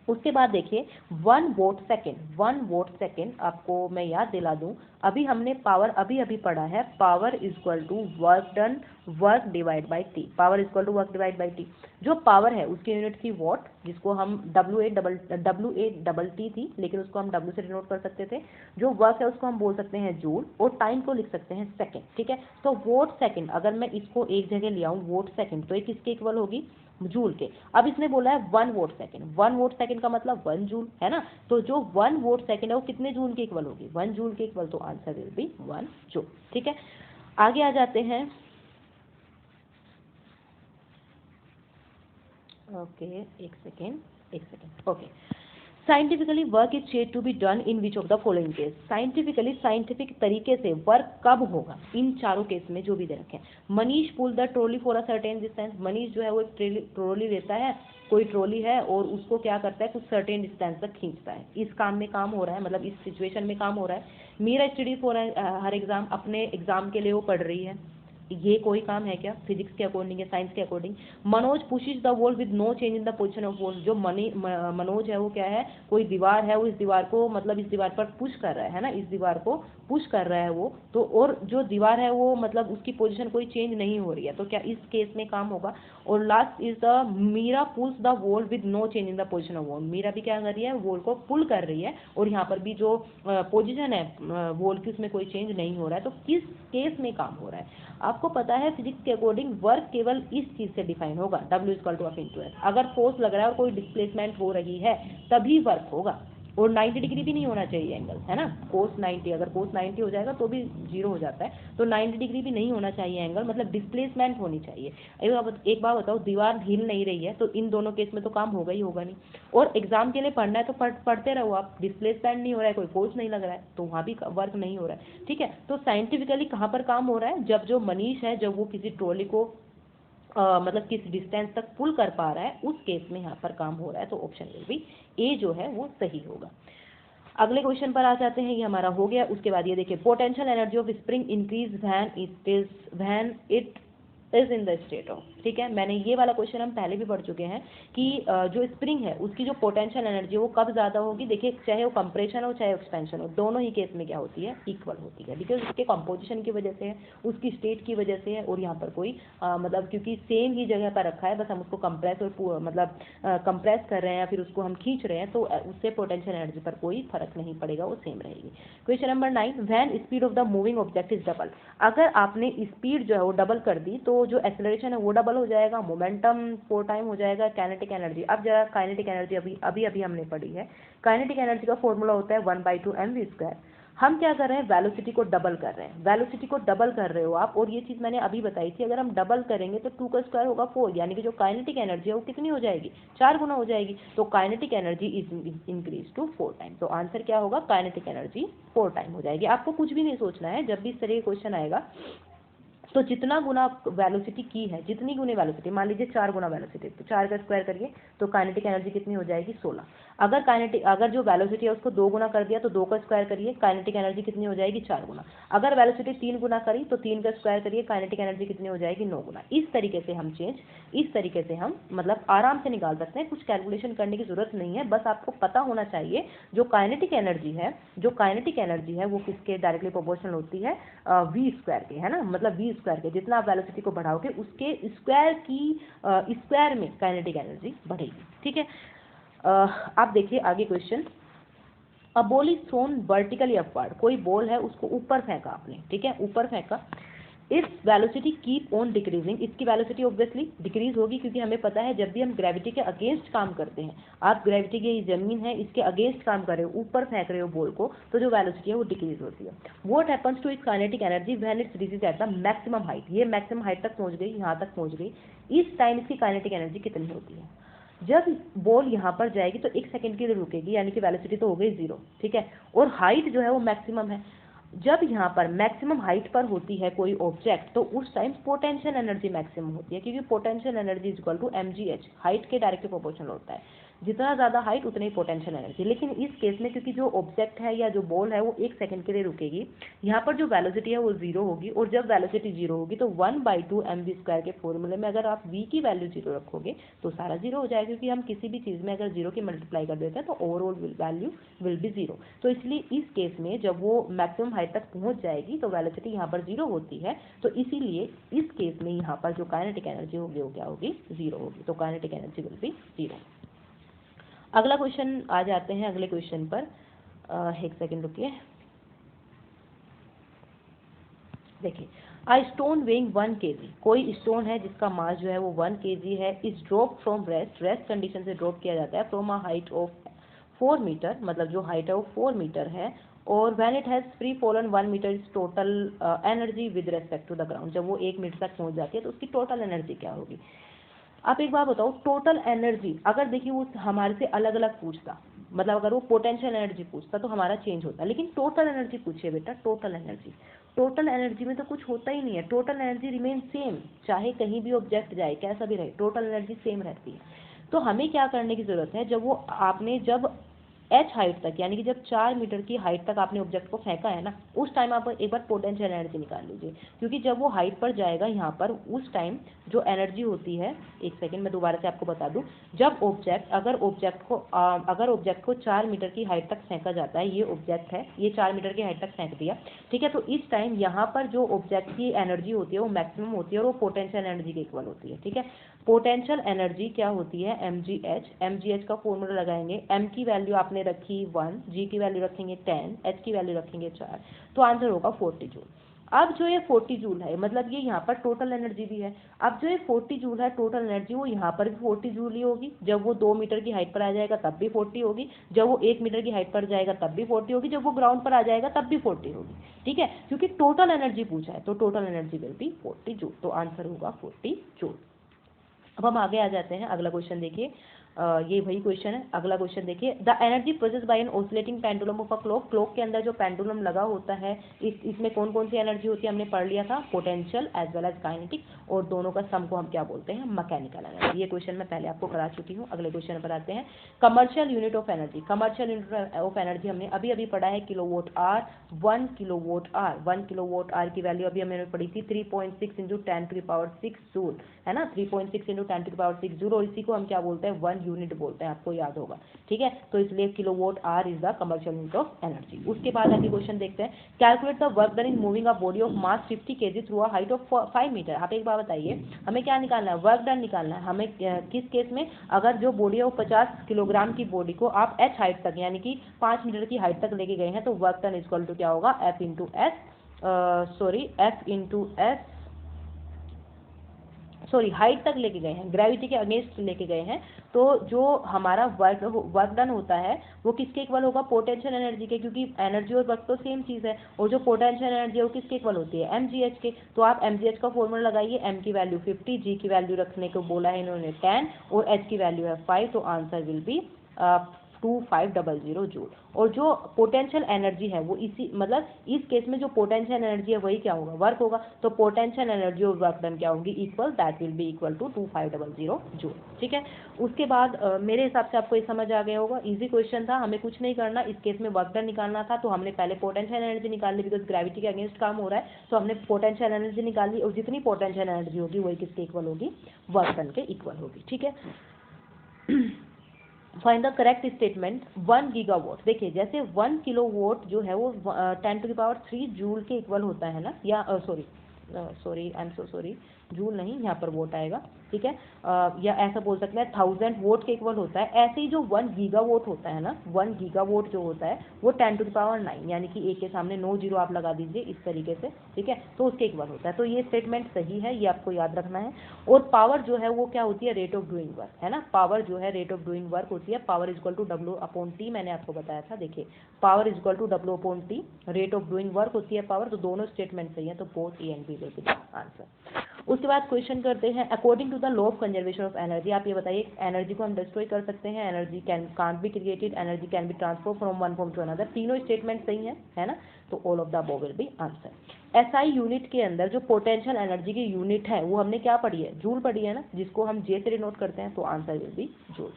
उसके बाद देखिए 1 वोट सेकेंड, आपको मैं याद दिला दूं, अभी हमने पावर अभी पढ़ा है, power equal to work done work divide by T, power equal to work divide by T. जो पावर है उसकी यूनिट थी वॉट, जिसको हम W-A-T थी, लेकिन उसको हम W से डिनोट कर सकते थे। जो वर्क है उसको हम बोल सकते हैं जूल, और टाइम को लिख सकते हैं सेकेंड। ठीक है, तो वोट सेकेंड, अगर मैं इसको एक जगह ले आऊँ वोट सेकेंड, तो ये किसके इक्वल होगी, जूल के। अब इसने बोला है 1 वोट सेकेंड का मतलब 1 जूल है ना, तो जो 1 वोट सेकेंड है वो कितने जूल के इक्वल होगी, 1 जूल के इक्वल, तो आंसर विल बी 1 जूल। ठीक है, आगे आ जाते हैं। ओके, एक second. Okay, scientifically work is said to be done in which of the following case. Scientific तरीके से वर्क कब होगा, इन चारों केस में जो भी दे रखे हैं। Manish pull the trolley for a certain distance, Manish जो है वो एक ट्रॉली लेता है, कोई ट्रॉली है और उसको क्या करता है, कुछ सर्टेन डिस्टेंस तक खींचता है। इस काम में काम हो रहा है, मतलब इस सिचुएशन में काम हो रहा है। Meera study for her exam, अपने एग्जाम के लिए वो पढ़ रही है। ये कोई काम है क्या, फिजिक्स के अकॉर्डिंग या साइंस के according. Manoj pushes the wall with no change in the position of wall, जो मनोज है वो क्या है, कोई दीवार है, वो इस दीवार को मतलब इस दीवार पर पुश कर रहा है ना, इस दीवार को पुश कर रहा है वो, तो और जो दीवार है वो मतलब उसकी पोजीशन कोई चेंज नहीं हो रही है, तो क्या इस केस में काम होगा। और last is the Meera pulls the wall with no change in the position of wall, Meera भी क्या कर रही है, वॉल को पुल कर रही है, और यहाँ पर भी जो पोजीशन है वॉल की उसमें कोई चेंज नहीं हो रहा है। तो किस केस में काम हो रहा है, आपको पता है फिजिक्स के अकॉर्डिंग वर्क केवल इस चीज से डिफाइन होगा, W equal to F into S. अगर फोर्स लग रहा है और कोई डिस्प्लेसमेंट हो रही है तभी वर्क होगा, और 90 डिग्री भी नहीं होना चाहिए एंगल, है ना, कोस 90, अगर कोस 90 हो जाएगा तो भी 0 हो जाता है, तो 90 डिग्री भी नहीं होना चाहिए एंगल, मतलब डिस्प्लेसमेंट होनी चाहिए। एक बात बताओ, दीवार हिल नहीं रही है तो इन दोनों केस में तो काम होगा ही होगा नहीं। और एग्जाम के लिए पढ़ना है तो पढ़ते रहो आप, डिस्प्लेसमेंट नहीं हो रहा है, कोई फोर्स नहीं लग रहा है, तो वहाँ भी वर्क नहीं हो रहा है। ठीक है, तो साइंटिफिकली कहाँ पर काम हो रहा है, जब जो मनीष है जब वो किसी ट्रॉली को मतलब किस डिस्टेंस तक पुल कर पा रहा है, उस केस में यहाँ पर काम हो रहा है। तो ऑप्शन विल बी ए जो है वो सही होगा। अगले क्वेश्चन पर आ जाते हैं, ये हमारा हो गया। उसके बाद ये देखिए, potential energy of spring increase when it is in the state of, ठीक है। मैंने ये वाला क्वेश्चन हम पहले भी पढ़ चुके हैं कि जो स्प्रिंग है उसकी जो पोटेंशियल एनर्जी वो कब ज़्यादा होगी। देखिए चाहे वो कंप्रेशन हो चाहे एक्सपेंशन हो, दोनों ही केस में क्या होती है, इक्वल होती है, बिकॉज उसके कंपोजिशन की वजह से है, उसकी स्टेट की वजह से है, और यहाँ पर कोई मतलब क्योंकि सेम ही जगह पर रखा है, बस हम उसको कंप्रेस और मतलब कंप्रेस कर रहे हैं या फिर उसको हम खींच रहे हैं, तो उससे पोटेंशियल एनर्जी पर कोई फर्क नहीं पड़ेगा, वो सेम रहेगी। Question number 9, when speed of the moving object is double. अगर आपने स्पीड जो है वो डबल कर दी तो जो एक्सेलरेशन है वो डबल हो जाएगा, मोमेंटम 4 टाइम हो जाएगा, काइनेटिक एनर्जी। अब जरा काइनेटिक एनर्जी अभी हमने पढ़ी है। काइनेटिक एनर्जी का फॉर्मूला होता है 1/2mv²। हम क्या कर रहे हैं, वेलोसिटी को डबल कर रहे हैं, वेलोसिटी को डबल कर रहे हो आप, और ये चीज़ मैंने अभी बताई थी, अगर हम डबल करेंगे तो 2 का स्क्वायर होगा 4, यानी कि जो काइनेटिक एनर्जी है वो कितनी हो जाएगी, 4 गुना हो जाएगी। तो kinetic energy is increase to 4 time. तो आंसर क्या होगा, काइनेटिक एनर्जी 4 टाइम हो जाएगी। आपको कुछ भी नहीं सोचना है, जब भी इस तरह के क्वेश्चन आएगा तो जितना गुना वेलोसिटी की है, जितनी गुने वेलोसिटी, मान लीजिए 4 गुना वेलोसिटी, तो 4 का स्क्वायर करिए तो काइनेटिक एनर्जी कितनी हो जाएगी, 16। अगर जो वेलोसिटी है उसको 2 गुना कर दिया तो 2 का स्क्वायर करिए, काइनेटिक एनर्जी कितनी हो जाएगी, 4 गुना। अगर वेलोसिटी 3 गुना करी तो 3 का स्क्वायर करिए, काइनेटिक एनर्जी कितनी हो जाएगी, 9 गुना। इस तरीके से हम मतलब आराम से निकाल सकते हैं, कुछ कैलकुलेशन करने की जरूरत नहीं है, बस आपको पता होना चाहिए जो काइनेटिक एनर्जी है वो किसके डायरेक्टली प्रोपोर्शनल होती है, v स्क्वायर के, है ना, मतलब v स्क्वायर के, जितना आप वेलोसिटी को बढ़ाओगे उसके स्क्वायर में काइनेटिक एनर्जी बढ़ेगी, ठीक है। आप देखिए आगे question, a ball is thrown vertically upward. कोई बॉल है उसको ऊपर फेंका आपने, ठीक है, ऊपर फेंका, इस वेलोसिटी कीप ऑन डिक्रीजिंग। इसकी वेलोसिटी ऑब्वियसली डिक्रीज होगी, क्योंकि हमें पता है जब भी हम ग्रेविटी के अगेंस्ट काम करते हैं, आप ग्रेविटी की जमीन है इसके अगेंस्ट काम कर रहे हो, ऊपर फेंक रहे हो बॉल को, तो जो वेलोसिटी है वो डिक्रीज होती है। What happens to its kinetic energy when its reaches at the maximum height. ये मैक्सिमम हाइट तक पहुंच गई, यहाँ तक पहुंच गई, इस टाइम इसकी काइनेटिक एनर्जी कितनी होती है। जब बॉल यहाँ पर जाएगी तो 1 सेकंड के लिए रुकेगी, यानी कि वेलोसिटी तो हो गई 0, ठीक है, और हाइट जो है वो मैक्सिमम है। जब यहाँ पर मैक्सिमम हाइट पर होती है कोई ऑब्जेक्ट तो उस टाइम पोटेंशियल एनर्जी मैक्सिमम होती है, क्योंकि potential energy is equal to mgh, height के डायरेक्टली प्रोपोर्शनल होता है, जितना ज़्यादा हाइट उतनी ही पोटेंशियल एनर्जी। लेकिन इस केस में क्योंकि जो ऑब्जेक्ट है या जो बॉल है वो 1 सेकंड के लिए रुकेगी, यहाँ पर जो वेलोसिटी है वो 0 होगी, और जब वेलोसिटी 0 होगी तो 1/2mv² के फॉर्मूले में अगर आप v की वैल्यू 0 रखोगे तो सारा 0 हो जाएगा, क्योंकि हम किसी भी चीज़ में अगर 0 की मल्टीप्लाई कर देते हैं तो ओवरऑल वैल्यू विल बी 0। तो इसलिए इस केस में जब वो मैक्सिमम हाइट तक पहुँच जाएगी तो वेलोसिटी यहाँ पर 0 होती है, तो इसीलिए इस केस में यहाँ पर जो काइनेटिक एनर्जी होगी वो क्या होगी, 0 होगी। तो काइनेटिक एनर्जी विल बी 0। अगला क्वेश्चन आ जाते हैं, अगले क्वेश्चन पर 1 सेकंड रुकिए। देखिए, अ स्टोन वेइंग 1 kg, कोई स्टोन है जिसका मास जो है वो 1 kg है, is drop from rest condition से ड्रॉप किया जाता है from a height of 4 metre, मतलब जो हाइट है वो 4 मीटर है, और when it has free fallen 1 metre is total energy with respect to the ground. जब वो 1 मीटर तक पहुंच जाती है तो उसकी टोटल एनर्जी क्या होगी। आप एक बात बताओ, टोटल एनर्जी अगर देखिए वो हमारे से अलग अलग पूछता, मतलब अगर वो पोटेंशियल एनर्जी पूछता तो हमारा चेंज होता, लेकिन टोटल एनर्जी पूछिए बेटा, टोटल एनर्जी में तो कुछ होता ही नहीं है, टोटल एनर्जी रिमेन सेम, चाहे कहीं भी ऑब्जेक्ट जाए कैसा भी रहे, टोटल एनर्जी सेम रहती है। तो हमें क्या करने की जरूरत है, जब h हाइट तक, यानी कि जब 4 मीटर की हाइट तक आपने ऑब्जेक्ट को फेंका है ना, उस टाइम आप एक बार पोटेंशियल एनर्जी निकाल लीजिए, क्योंकि जब वो हाइट पर जाएगा यहाँ पर उस टाइम जो एनर्जी होती है, 1 सेकंड मैं दोबारा से आपको बता दूं, जब अगर ऑब्जेक्ट को 4 मीटर की हाइट तक फेंका जाता है, ये ऑब्जेक्ट है, ये 4 मीटर की हाइट तक फेंक दिया, ठीक है, तो इस टाइम यहाँ पर जो ऑब्जेक्ट की एनर्जी होती है वो मैक्सिमम होती है और वो पोटेंशियल एनर्जी के इक्वल होती है, ठीक है। पोटेंशियल एनर्जी क्या होती है, mgh का फॉर्मूला लगाएंगे, m की वैल्यू आपने रखी 1, g की वैल्यू रखेंगे 10, h की वैल्यू रखेंगे 4, तो आंसर होगा 40 जूल। अब जो ये 40 जूल है, मतलब ये यहाँ पर टोटल एनर्जी भी है, अब जो ये 40 जूल है टोटल एनर्जी, वो यहाँ पर भी 40 जूल ही होगी, जब वो 2 मीटर की हाइट पर आ जाएगा तब भी 40 होगी, जब वो 1 मीटर की हाइट पर जाएगा तब भी 40 होगी, जब वो ग्राउंड पर आ जाएगा तब भी 40 होगी, ठीक है, क्योंकि टोटल एनर्जी पूछा है, तो total energy will be 40 joule, तो आंसर होगा 40 जूल। अब हम आगे आ जाते हैं, अगला क्वेश्चन देखिए, ये वही क्वेश्चन है। अगला क्वेश्चन देखिए, the energy produce by an oscillating pendulum of a clock, clock के अंदर जो पेंडुलम लगा होता है इसमें कौन कौन सी एनर्जी होती है हमने पढ़ लिया था, potential as well as kinetic, और दोनों का सम को हम क्या बोलते हैं, मैकेनिकल एनर्जी। ये क्वेश्चन मैं पहले आपको करा चुकी हूँ। अगले क्वेश्चन पर आते हैं, commercial unit of energy. Commercial unit of energy हमने अभी अभी पढ़ा है kilowatt hour. 1 kilowatt hour, 1 kilowatt hour की वैल्यू अभी हमने पढ़ी थी 3.6 इंटू 10⁻6 जूल, है ना, 3.6 इंटू 10⁻6 जूल, और इसी को हम क्या बोलते हैं, 1 यूनिट बोलते हैं, आपको याद होगा, ठीक है। तो इसलिए kilowatt hour is the commercial unit of energy. उसके बाद अगले क्वेश्चन देखते हैं, calculate the work done in moving a body of mass 50 K G through a height of 5 metre. आप एक बार बताइए, हमें क्या निकालना है, वर्क डन निकालना है। हमें किस केस में, अगर जो बॉडी है वो 50 किलोग्राम की बॉडी को आप h हाइट तक यानी कि 5 मीटर की हाइट तक लेके गए हैं, तो वर्क डन इक्वल टू क्या होगा, F into S, sorry height तक लेके गए हैं, ग्रेविटी के अगेंस्ट लेके गए हैं, तो जो हमारा वर्क डन होता है वो किसके इक्वल होगा, पोटेंशियल एनर्जी के, क्योंकि एनर्जी और वर्क तो सेम चीज़ है, और जो पोटेंशियल एनर्जी है वो किसके इक्वल होती है, mgh के। तो आप mgh का फॉर्मूला लगाइए, m की वैल्यू 50, g की वैल्यू रखने को बोला है इन्होंने 10, और h की वैल्यू है 5, तो आंसर विल बी 2500 जूल। और जो पोटेंशियल एनर्जी है वो इसी मतलब इस केस में जो पोटेंशियल एनर्जी है वही क्या होगा, वर्क होगा, तो पोटेंशियल एनर्जी और वर्क डन क्या होंगी, equal, that will be equal to 2500 joule, ठीक है। उसके बाद मेरे हिसाब से आपको ये समझ आ गया होगा, इजी क्वेश्चन था, हमें कुछ नहीं करना, इस केस में वर्क डन निकालना था, तो हमने पहले पोटेंशियल एनर्जी निकाल ली, बिकॉज ग्रेविटी के अगेंस्ट काम हो रहा है, तो हमने पोटेंशियल एनर्जी निकाली, और जितनी पोटेंशियल एनर्जी होगी वही किसके इक्वल होगी, वर्क डन के इक्वल होगी, ठीक है। Find the correct statement 1 gigawatt. देखिए जैसे 1 किलोवाट जो है वो 10⁻³ जूल के इक्वल होता है ना, या sorry I am so sorry, joule नहीं, यहाँ पर वोट आएगा, ठीक है, या ऐसा बोल सकते हैं 1000 वोट के इक्वल होता है। ऐसे ही जो 1 गीगावाट होता है ना, 1 गीगावाट जो होता है वो 10⁹, यानी कि एक के सामने 9 जीरो आप लगा दीजिए इस तरीके से, ठीक है, तो उसके इक्वल होता है। तो ये स्टेटमेंट सही है, ये आपको याद रखना है। और पावर जो है वो क्या होती है, रेट ऑफ डूइंग वर्क, है ना, पावर जो है रेट ऑफ डूइंग वर्क होती है, power is equal to W/T, मैंने आपको बताया था, देखिए power is equal to W/T, rate of doing work होती है पावर, तो दोनों स्टेटमेंट सही है, तो both A and B will be the answer. उसके बाद क्वेश्चन करते हैं, according to the law of conservation of energy, आप ये बताइए एनर्जी को हम डिस्ट्रॉय कर सकते हैं, energy can't be created, energy can be transfer from one form to another, तीनों स्टेटमेंट सही है ना, तो all of the above will be answer. SI unit के अंदर जो पोटेंशियल एनर्जी की यूनिट है वो हमने क्या पढ़ी है, जूल पढ़ी है ना, जिसको हम जे से डिनोट करते हैं, तो आंसर विल बी जूल।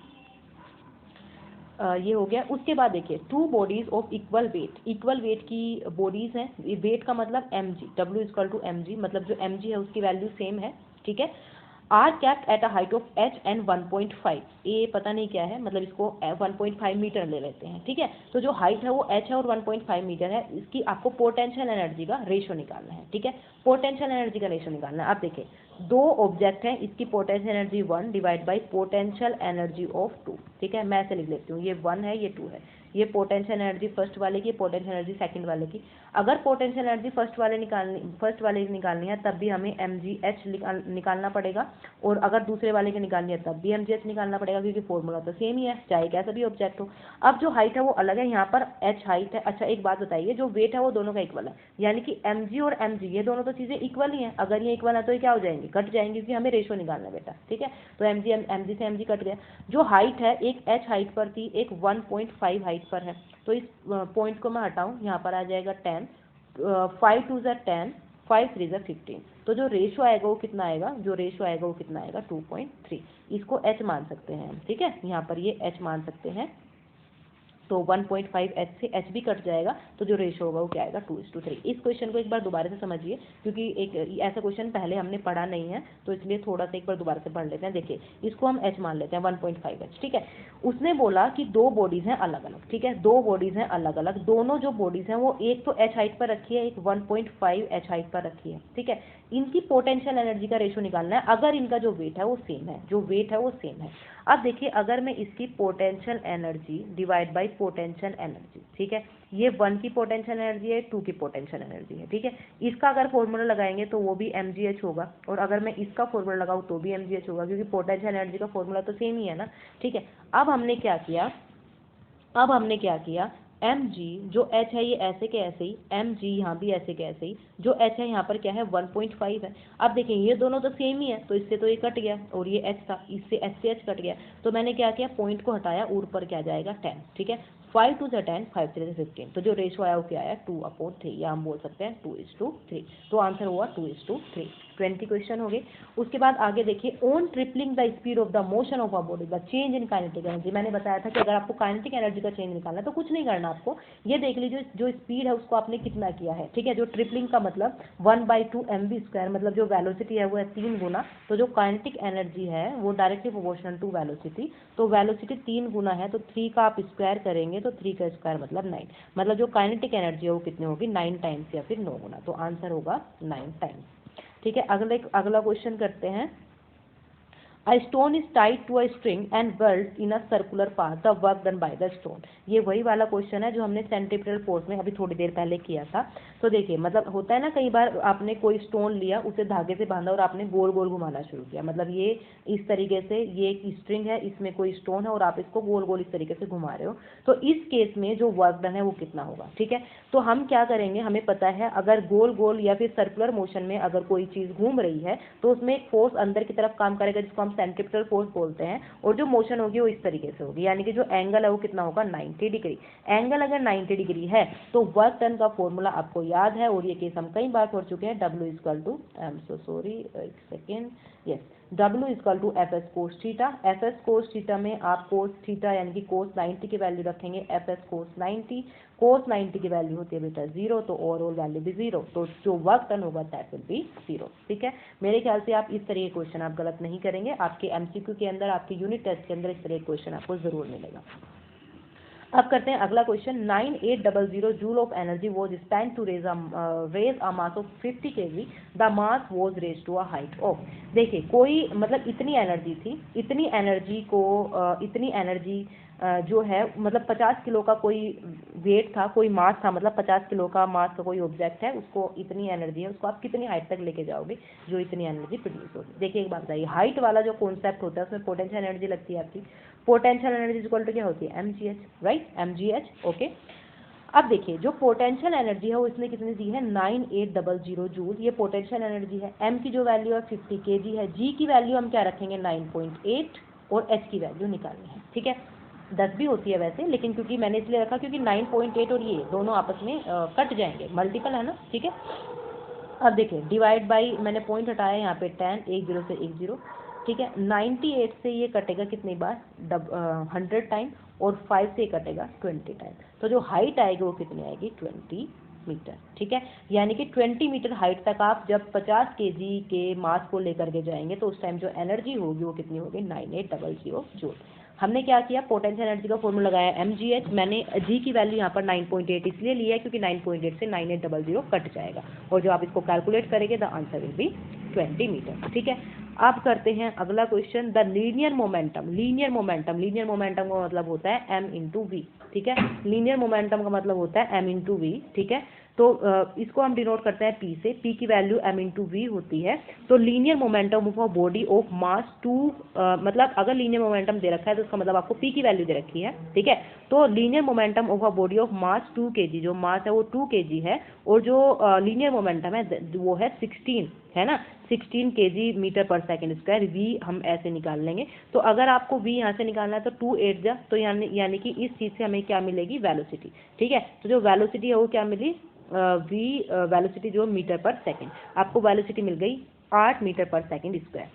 ये हो गया। उसके बाद देखिए, 2 बॉडीज ऑफ इक्वल वेट की बॉडीज हैं, वेट का मतलब mg, W equal to mg, मतलब जो mg है उसकी वैल्यू सेम है, ठीक है, are kept at a height of h and 1.5, ये पता नहीं क्या है, मतलब इसको 1.5 मीटर ले लेते हैं, ठीक है, तो जो हाइट है वो h है और 1.5 मीटर है, इसकी आपको पोटेंशियल एनर्जी का रेशो निकालना है, ठीक है, पोटेंशियल एनर्जी का रेशो निकालना है। आप देखिए 2 ऑब्जेक्ट हैं, इसकी potential energy 1 divide by potential energy of 2, ठीक है, मैं ऐसे लिख लेती हूँ, ये 1 है ये 2 है, ये पोटेंशियल एनर्जी फर्स्ट वाले की, पोटेंशियल एनर्जी सेकंड वाले की। अगर पोटेंशियल एनर्जी फर्स्ट वाले की निकालनी है तब भी हमें mgh निकालना पड़ेगा, और अगर दूसरे वाले की निकालनी है तब भी mgh निकालना पड़ेगा, क्योंकि फॉर्मूला तो सेम ही है, चाहे कैसा भी ऑब्जेक्ट हो। अब जो हाइट है वो अलग है, यहाँ पर h हाइट है। अच्छा एक बात बताइए, जो वेट है वो दोनों का इक्वल है, यानी कि mg और mg ये दोनों तो चीज़ें इक्वल ही हैं, अगर ये इक्वल है तो ये क्या हो जाएंगे, कट जाएंगे, क्योंकि हमें रेशो निकालना है बेटा, ठीक है, तो mg से mg कट गया। जो हाइट है एक h हाइट पर थी, एक 1.5 हाइट पर है, तो इस पॉइंट को मैं हटाऊं, यहाँ पर आ जाएगा 10, 5 2 ज़ा 10, 5 3 ज़ा 15, तो जो रेशो आएगा वो कितना आएगा, 2.3, इसको h मान सकते हैं हम, ठीक है, यहाँ पर ये h मान सकते हैं, तो 1.5 h से h भी कट जाएगा, तो जो रेशो होगा वो क्या आएगा, 2:3। इस क्वेश्चन को एक बार दोबारा से समझिए, क्योंकि एक ऐसा क्वेश्चन पहले हमने पढ़ा नहीं है, तो इसलिए थोड़ा सा एक बार दोबारा से पढ़ लेते हैं। देखिए इसको हम h मान लेते हैं, 1.5 h, ठीक है। उसने बोला कि 2 बॉडीज हैं अलग अलग, ठीक है, 2 बॉडीज हैं अलग अलग, दोनों जो बॉडीज हैं वो एक तो h हाइट पर रखी है, एक 1.5 h हाइट पर रखी है, ठीक है, इनकी पोटेंशियल एनर्जी का रेशो निकालना है, अगर इनका जो वेट है वो सेम है, अब देखिए अगर मैं इसकी potential energy divide by potential energy, ठीक है, ये 1 की पोटेंशियल एनर्जी है, 2 की पोटेंशियल एनर्जी है, ठीक है, इसका अगर फॉर्मूला लगाएंगे तो वो भी mgh होगा, और अगर मैं इसका फॉर्मूला लगाऊँ तो भी mgh होगा, क्योंकि पोटेंशियल एनर्जी का फॉर्मूला तो सेम ही है ना, ठीक है। अब हमने क्या किया, एम जी जो एच है ये ऐसे के ऐसे ही, एम जी यहाँ भी ऐसे के ऐसे ही, जो एच है यहाँ पर क्या है 1.5 है। अब देखें ये दोनों तो सेम ही है, तो इससे तो ये कट गया और ये एच था, इससे एच से एच कट गया, तो मैंने क्या किया पॉइंट को हटाया, ऊपर क्या जाएगा 10, ठीक है। 5 2 से 10, 5 3 से 15, तो जो रेशो आया वो क्या आया 2/3, या हम बोल सकते हैं 2:3, तो आंसर हुआ 2:3। 20 क्वेश्चन हो गए। उसके बाद आगे देखिए, on tripling the speed of the motion of a body the change in kinetic energy. मैंने बताया था कि अगर आपको काइनेटिक एनर्जी का चेंज निकालना है तो कुछ नहीं करना आपको, ये देख लीजिए जो स्पीड है उसको आपने कितना किया है, ठीक है। जो ट्रिपलिंग का मतलब 1/2 mv², मतलब जो वेलोसिटी है वो है 3 गुना, तो जो काइनेटिक एनर्जी है वो डायरेक्टली प्रोपोर्शनल टू वेलोसिटी, तो वेलोसिटी 3 गुना है तो 3 का आप स्क्वायर करेंगे तो 3 का स्क्वायर मतलब 9, मतलब जो काइनेटिक एनर्जी है वो कितनी होगी 9 टाइम्स या फिर 9 गुना, तो आंसर होगा 9 टाइम्स, ठीक है। अगला क्वेश्चन करते हैं। A stone is tied to a string and whirled in a circular path. The work done by the stone. ये वही वाला क्वेश्चन है जो हमने सेंट्रीपिटल फोर्स में अभी थोड़ी देर पहले किया था। तो देखिए मतलब होता है ना, कई बार आपने कोई स्टोन लिया, उसे धागे से बांधा और आपने गोल गोल घुमाना शुरू किया, मतलब ये इस तरीके से, ये एक स्ट्रिंग है, इसमें कोई स्टोन है और आप इसको गोल गोल इस तरीके से घुमा रहे हो, तो इस केस में जो वर्क डन है वो कितना होगा, ठीक है। तो हम क्या करेंगे, हमें पता है अगर गोल गोल या फिर सर्कुलर मोशन में अगर कोई चीज घूम रही है तो उसमें एक फोर्स अंदर की तरफ काम करेगा जिसको हम सेंट्रीपिटल फोर्स बोलते हैं, और जो मोशन होगी वो इस तरीके से होगी, यानी कि जो एंगल है वो कितना होगा 90 डिग्री। एंगल अगर 90 डिग्री है तो वर्क डन का फॉर्मूला आपको याद है, और ये केस हम कई बार पढ़ चुके हैं, W F S cos theta. F S cos theta में आप कोस थीटा यानी कि कोस 90 की वैल्यू रखेंगे, एफ एस कोस 90, कोस 90 की वैल्यू होती है बेटा 0, तो ओवरऑल वैल्यू भी 0, तो जो वर्क डन होगा दैट विल बी 0, ठीक है। मेरे ख्याल से आप इस तरह के क्वेश्चन आप गलत नहीं करेंगे, आपके एमसीक्यू के अंदर, आपके यूनिट टेस्ट के अंदर इस तरह के क्वेश्चन आपको जरूर मिलेगा। अब करते हैं अगला question. 9800 joule of energy was spent to raise a mass of 50 kg, the mass was raised to a height of. देखिए कोई मतलब इतनी एनर्जी थी, इतनी एनर्जी जो है मतलब 50 किलो का कोई वेट था, कोई मास था, मतलब 50 किलो का मास का कोई ऑब्जेक्ट है, उसको इतनी एनर्जी है, उसको आप कितनी हाइट तक लेके जाओगे जो इतनी एनर्जी प्रोड्यूस होगी। देखिए एक बात बताइए, हाइट वाला जो कॉन्सेप्ट होता है उसमें पोटेंशियल एनर्जी लगती है आपकी, पोटेंशियल एनर्जी इक्वल टू क्या होती है mgh, राइट, mgh, ओके। अब देखिए जो पोटेंशियल एनर्जी है वो इसने कितनी दी है 9800 जूल, ये पोटेंशियल एनर्जी है। m की जो वैल्यू है 50 kg है, g की वैल्यू हम क्या रखेंगे 9.8, और h की वैल्यू निकालनी है, ठीक है। 10 भी होती है वैसे, लेकिन क्योंकि मैंने इसलिए रखा क्योंकि 9.8 और ये दोनों आपस में कट जाएंगे, मल्टीपल है ना, ठीक है। अब देखिए डिवाइड बाई, मैंने पॉइंट हटाया यहाँ पे 10, 10 से 10, ठीक है। 98 से ये कटेगा कितनी बार 100 टाइम, और 5 से कटेगा 20 टाइम, तो जो हाइट आएगी वो कितनी आएगी 20 मीटर, ठीक है। यानी कि 20 मीटर हाइट तक आप जब 50 kg के मास को लेकर के जाएंगे तो उस टाइम जो एनर्जी होगी वो कितनी होगी 9800 जूल। हमने क्या किया, पोटेंशियल एनर्जी का फॉर्मूला लगाया mgh, मैंने g की वैल्यू यहाँ पर 9.8 इसलिए लिया है क्योंकि 9.8 से 9800 कट जाएगा, और जो आप इसको कैलकुलेट करेंगे the answer will be 20 metre, ठीक है। अब करते हैं अगला question. The linear momentum, linear momentum का मतलब होता है m इंटू वी, ठीक है। लीनियर मोमेंटम का मतलब होता है m इंटू वी, ठीक है। तो इसको हम डिनोट करते हैं p से, p की वैल्यू m इंटू वी होती है। तो linear momentum of a body of मास 2, मतलब अगर लीनियर मोमेंटम दे रखा है तो उसका मतलब आपको p की वैल्यू दे रखी है, ठीक है। तो linear momentum of a body of mass 2 kg, जो मास है वो 2 kg है, और जो लीनियर मोमेंटम है वो है 16, है ना, 16 kg मीटर पर सेकंड स्क्वायर। v हम ऐसे निकाल लेंगे, तो अगर आपको v यहाँ से निकालना है तो 2 8 जा, तो यानी कि इस चीज़ से हमें क्या मिलेगी वेलोसिटी, ठीक है। तो जो वेलोसिटी है वो क्या मिली v वेलोसिटी जो मीटर पर सेकंड, आपको वेलोसिटी मिल गई 8 मीटर पर सेकंड स्क्वायर,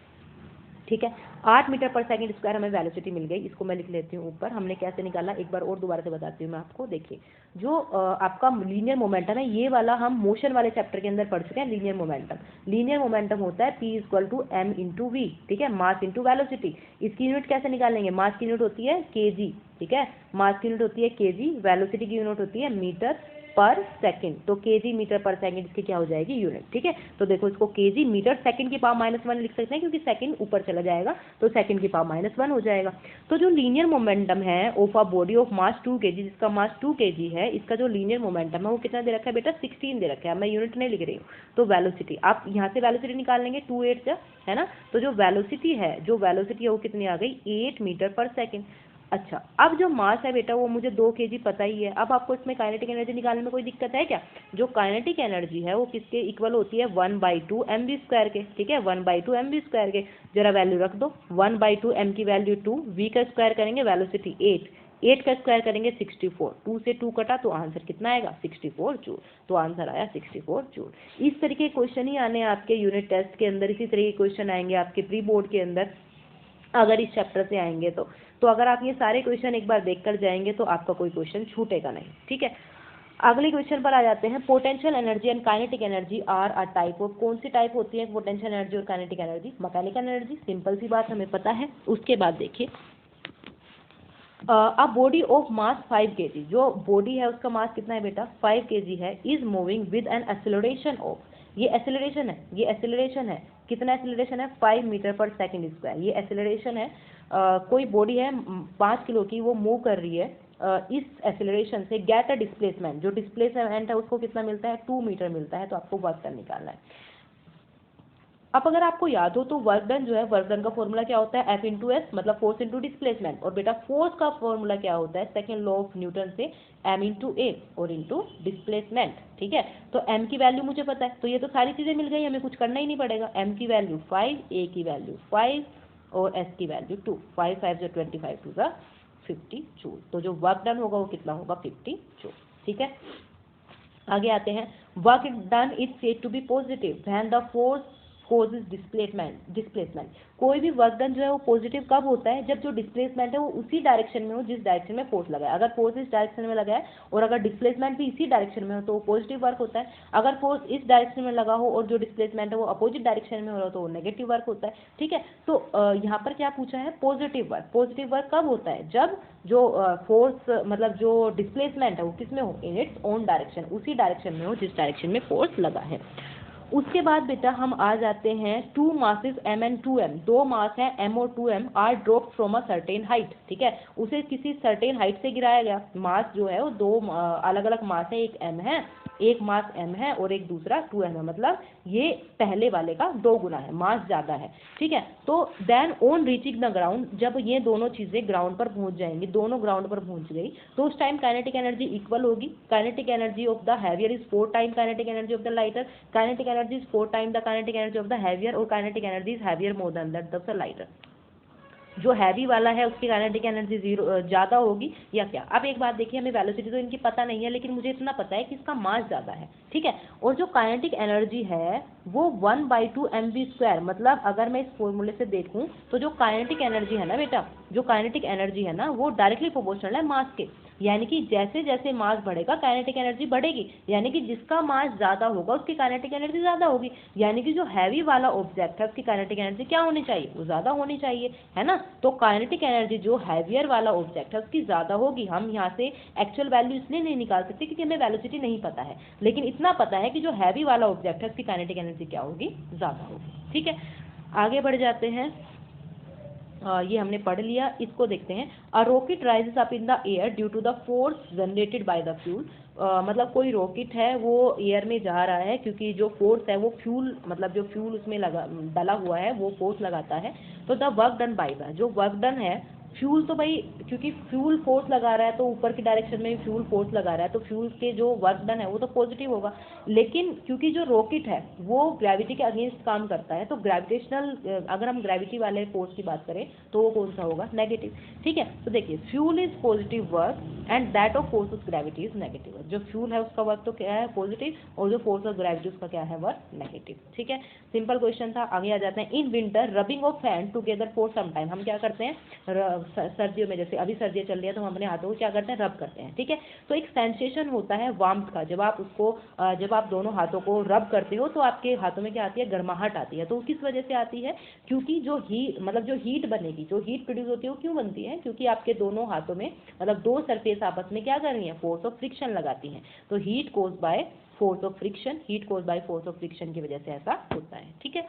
ठीक है। 8 मीटर पर सेकंड स्क्वायर हमें वेलोसिटी मिल गई, इसको मैं लिख लेती हूँ ऊपर। हमने कैसे निकाला एक बार और दोबारा से बताती हूँ मैं आपको। देखिए जो आपका लीनियर मोमेंटम है, ये वाला हम मोशन वाले चैप्टर के अंदर पढ़ चुके हैं। लीनियर मोमेंटम होता है p equal to m into v, ठीक है, मास इंटू वेलोसिटी। इसकी यूनिट कैसे निकालेंगे, मास की यूनिट होती है kg, ठीक है, मास की यूनिट होती है kg, वेलोसिटी की यूनिट होती है मीटर पर सेकंड, तो kg मीटर पर सेकंड इसकी क्या हो जाएगी यूनिट, ठीक है। तो देखो इसको kg मीटर सेकंड की पावर -1 लिख सकते हैं, क्योंकि सेकंड ऊपर चला जाएगा तो सेकंड की पावर -1 हो जाएगा। तो जो लीनियर मोमेंटम है of a body of mass 2 kg, जिसका मास 2 kg है, इसका जो लीनियर मोमेंटम है वो कितना दे रखा है बेटा 16 दे रखा है, मैं यूनिट नहीं लिख रही हूँ। तो वेलोसिटी आप यहाँ से वेलोसिटी निकाल लेंगे 2 8 से, है ना। तो जो वेलोसिटी है वो कितनी आ गई 8 मीटर पर सेकंड। अच्छा, अब जो मास है बेटा वो मुझे 2 kg पता ही है। अब आपको इसमें काइनेटिक एनर्जी निकालने में कोई दिक्कत है क्या? जो काइनेटिक एनर्जी है वो किसके इक्वल होती है? 1/2 mv² के, ठीक है, 1/2 mv² के। जरा वैल्यू रख दो, 1/2 m की वैल्यू 2, v का स्क्वायर करेंगे वेलोसिटी 8, 8 का स्क्वायर करेंगे 64, 2 से 2 कटा तो आंसर कितना आएगा? 64 जूल। तो आंसर आया 64 जूल। इस तरीके के क्वेश्चन ही आने आपके यूनिट टेस्ट के अंदर, इसी तरीके के क्वेश्चन आएंगे आपके प्री बोर्ड के अंदर अगर इस चैप्टर से आएंगे तो अगर आप ये सारे क्वेश्चन एक बार देख कर जाएंगे तो आपका कोई क्वेश्चन छूटेगा नहीं, ठीक है। अगले क्वेश्चन पर आ जाते हैं। Potential energy and kinetic energy are a type of, कौन सी टाइप होती है पोटेंशियल एनर्जी और kinetic energy? Mechanical energy, simple सी बात हमें पता है। उसके बाद देखिए a body of mass 5 kg, जो बॉडी है उसका मास कितना है बेटा? 5 kg है, is moving with an acceleration of, ये एक्सेलरेशन है, ये एक्सेलरेशन है, कितना एक्सेलरेशन है? 5 मीटर पर सेकंड स्क्वायर, ये एक्सेलरेशन है। कोई बॉडी है 5 किलो की, वो मूव कर रही है इस एक्सेलरेशन से, गेट अ डिस्प्लेसमेंट, जो डिस्प्लेसमेंट है उसको कितना मिलता है? 2 मीटर मिलता है। तो आपको वर्क डन निकालना है। अब अगर आपको याद हो तो वर्क डन जो है, वर्क डन का फॉर्मूला क्या होता है? F इंटू एस, मतलब फोर्स इंटू डिस्प्लेसमेंट। और बेटा फोर्स का फॉर्मूला क्या होता है? सेकेंड लॉ ऑफ न्यूटन से m इंटू ए और इंटू डिस्प्लेसमेंट, ठीक है। तो m की वैल्यू मुझे पता है, तो ये तो सारी चीजें मिल गई, हमें कुछ करना ही नहीं पड़ेगा। m की वैल्यू 5, a की वैल्यू 5 और s की वैल्यू 2, 5 5 जो 25 टू द 50 जूल। तो जो वर्क डन होगा वो कितना होगा? 50 जूल, ठीक है। आगे आते हैं। Work done is said to be positive when the force causes displacement. कोई भी वर्क डन जो है वो पॉजिटिव कब होता है? जब जो डिस्प्लेसमेंट है वो उसी डायरेक्शन में हो जिस डायरेक्शन में फोर्स लगा है। अगर फोर्स इस डायरेक्शन में लगा है और अगर डिस्प्लेसमेंट भी इसी डायरेक्शन में हो तो वो पॉजिटिव वर्क होता है। अगर फोर्स इस डायरेक्शन में लगा हो और जो डिस्प्लेसमेंट है वो अपोजिट डायरेक्शन में हो रहा हो तो वो नेगेटिव वर्क होता है, ठीक है। तो यहाँ पर क्या पूछा है? Positive work. पॉजिटिव वर्क कब होता है? जब जो फोर्स मतलब जो डिस्प्लेसमेंट है वो किस में हो? इन इट्स ओन डायरेक्शन, उसी डायरेक्शन में हो जिस डायरेक्शन में फोर्स लगा है। उसके बाद बेटा हम आ जाते हैं 2 मासेस m एंड 2m, 2 मास हैं m और 2m are drop from a certain height, ठीक है। उसे किसी सर्टेन हाइट से गिराया गया। मास जो है वो 2 अलग अलग मास है, एक m है, एक मास m है और एक दूसरा 2m है, मतलब ये पहले वाले का 2 गुना है, मास ज्यादा है, ठीक है। तो then on reaching the ground, जब ये दोनों चीजें ग्राउंड पर पहुंच जाएंगी, दोनों ग्राउंड पर पहुंच गई तो उस टाइम काइनेटिक एनर्जी इक्वल होगी। Kinetic energy of the heavier is 4 time kinetic energy of the lighter. Kinetic energy is 4 time the kinetic energy of the heavier, और kinetic energy is heavier more than that of the lighter. जो heavy वाला है उसकी kinetic energy ज़्यादा होगी या क्या? अब एक बात देखिए, हमें वेलोसिटी तो इनकी पता नहीं है, लेकिन मुझे इतना पता है कि इसका मास ज़्यादा है, ठीक है। और जो काइनेटिक एनर्जी है वो 1/2 mv², मतलब अगर मैं इस फॉर्मूले से देखूं तो जो काइनेटिक एनर्जी है ना बेटा, जो काइनेटिक एनर्जी है ना वो डायरेक्टली प्रोपोर्शनल है मास के। यानी कि जैसे जैसे मास बढ़ेगा काइनेटिक एनर्जी बढ़ेगी, यानी कि जिसका मास ज़्यादा होगा उसकी काइनेटिक एनर्जी ज़्यादा होगी। यानी कि जो हैवी वाला ऑब्जेक्ट है उसकी काइनेटिक एनर्जी क्या होनी चाहिए? वो ज़्यादा होनी चाहिए, है ना। तो काइनेटिक एनर्जी जो हैवियर वाला ऑब्जेक्ट है उसकी ज़्यादा होगी। हम यहाँ से एक्चुअल वैल्यू इसलिए नहीं निकाल सकते क्योंकि हमें वेलोसिटी नहीं पता है, लेकिन इतना पता है कि जो हैवी वाला ऑब्जेक्ट है उसकी काइनेटिक एनर्जी क्या होगी? ज़्यादा होगी, ठीक है। आगे बढ़ जाते हैं। ये हमने पढ़ लिया, इसको देखते हैं। A rocket rises up in the air due to the force generated by the fuel. मतलब कोई रॉकेट है वो एयर में जा रहा है क्योंकि जो फोर्स है वो फ्यूल, मतलब जो फ्यूल उसमें लगा डला हुआ है वो फोर्स लगाता है। तो the work done by the, जो वर्क डन है फ्यूल, तो भाई क्योंकि फ्यूल फोर्स लगा रहा है तो ऊपर की डायरेक्शन में फ्यूल फोर्स लगा रहा है तो फ्यूल के जो वर्क डन है वो तो पॉजिटिव होगा। लेकिन क्योंकि जो रॉकेट है वो ग्रेविटी के अगेंस्ट काम करता है तो ग्रेविटेशनल, अगर हम ग्रेविटी वाले फोर्स की बात करें तो वो कौन सा होगा? नेगेटिव, ठीक है। तो देखिए fuel is positive work and that of force of gravity is negative. जो फ्यूल है उसका वर्क तो क्या है? पॉजिटिव, और जो फोर्स ऑफ ग्रेविटी उसका क्या है? वर्क नेगेटिव, ठीक है। सिंपल क्वेश्चन था। आगे आ जाते हैं। In winter rubbing of hand together for some time, हम क्या करते हैं सर्दियों में, जैसे अभी सर्दियाँ चल रही है तो हम अपने हाथों को क्या करते हैं? रब करते हैं, ठीक है। तो एक सेंसेशन होता है वार्मथ का, जब आप उसको जब आप दोनों हाथों को रब करते हो तो आपके हाथों में क्या आती है? गर्माहट आती है। तो किस वजह से आती है? क्योंकि जो हीट, मतलब जो हीट बनेगी, जो हीट प्रोड्यूस होती है वो क्यों बनती है? क्योंकि आपके दोनों हाथों में, मतलब दो सरफेस आपस में क्या कर रही है? फोर्स ऑफ फ्रिक्शन लगाती हैं। तो heat cause by force of friction, heat cause by force of friction की वजह से ऐसा होता है, ठीक है।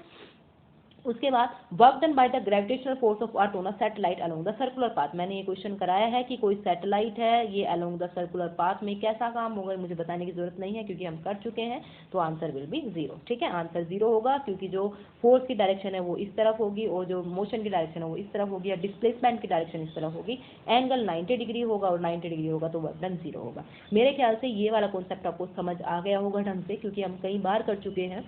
उसके बाद work done by the gravitational force of earth on a satellite along the circular path. मैंने ये क्वेश्चन कराया है कि कोई सैटेलाइट है, ये अलोंग द सर्कुलर पाथ में कैसा काम होगा, मुझे बताने की जरूरत नहीं है क्योंकि हम कर चुके हैं, तो आंसर विल बी 0। ठीक है, आंसर 0 होगा क्योंकि जो फोर्स की डायरेक्शन है वो इस तरफ होगी और जो मोशन की डायरेक्शन है वो इस तरफ होगी, या डिस्प्लेसमेंट की डायरेक्शन इस तरफ होगी। एंगल 90 डिग्री होगा और 90 डिग्री होगा तो वर्क डन 0 होगा। मेरे ख्याल से ये वाला कॉन्सेप्ट आपको समझ आ गया होगा ढंग से, क्योंकि हम कई बार कर चुके हैं।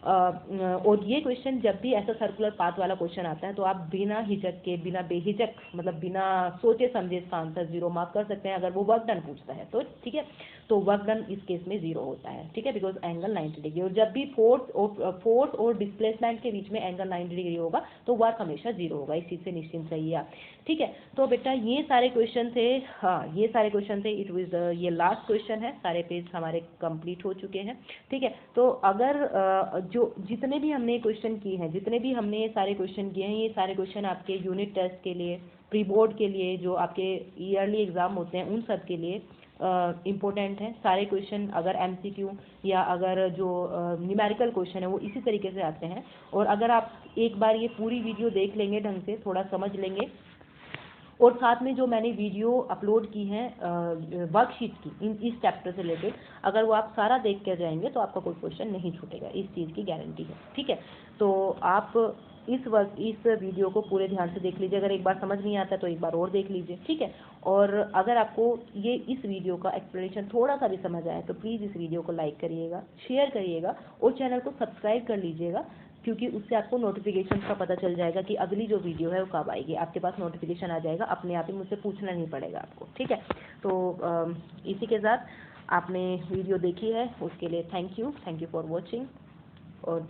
और ये क्वेश्चन जब भी ऐसा सर्कुलर पाथ वाला क्वेश्चन आता है तो आप बिना हिचक के, बिना बेहिचक, मतलब बिना सोचे समझे इसका आंसर 0 मार्क कर सकते हैं अगर वो वर्क डन पूछता है तो। ठीक है, तो वर्क डन इस केस में 0 होता है। ठीक है, बिकॉज एंगल 90 डिग्री, और जब भी फोर्स और डिस्प्लेसमेंट के बीच में एंगल 90 डिग्री होगा तो वर्क हमेशा 0 होगा। इस चीज़ से निश्चिंत रहिए आप। ठीक है, तो बेटा ये सारे क्वेश्चन थे, हाँ ये सारे क्वेश्चन थे। इट वाज ये लास्ट क्वेश्चन है, सारे पेज हमारे कंप्लीट हो चुके हैं। ठीक है, तो अगर जो जितने भी हमने क्वेश्चन किए हैं, जितने भी हमने ये सारे क्वेश्चन किए हैं, ये सारे क्वेश्चन आपके यूनिट टेस्ट के लिए, प्री बोर्ड के लिए, जो आपके ईयरली एग्जाम होते हैं उन सब के लिए इम्पोर्टेंट है। सारे क्वेश्चन अगर एमसीक्यू या अगर जो न्यूमेरिकल क्वेश्चन है वो इसी तरीके से आते हैं। और अगर आप एक बार ये पूरी वीडियो देख लेंगे, ढंग से थोड़ा समझ लेंगे, और साथ में जो मैंने वीडियो अपलोड की है वर्कशीट की इस चैप्टर से रिलेटेड, अगर वो आप सारा देख कर जाएंगे तो आपका कोई क्वेश्चन नहीं छूटेगा, इस चीज़ की गारंटी है। ठीक है, तो आप इस वीडियो को पूरे ध्यान से देख लीजिए। अगर एक बार समझ नहीं आता तो एक बार और देख लीजिए। ठीक है, और अगर आपको ये इस वीडियो का एक्सप्लेनेशन थोड़ा सा भी समझ आए तो प्लीज़ इस वीडियो को लाइक करिएगा, शेयर करिएगा और चैनल को सब्सक्राइब कर लीजिएगा, क्योंकि उससे आपको नोटिफिकेशन का पता चल जाएगा कि अगली जो वीडियो है वो कब आएगी। आपके पास नोटिफिकेशन आ जाएगा, अपने आप ही मुझसे पूछना नहीं पड़ेगा आपको। ठीक है, तो इसी के साथ आपने वीडियो देखी है उसके लिए थैंक यू फॉर वॉचिंग। और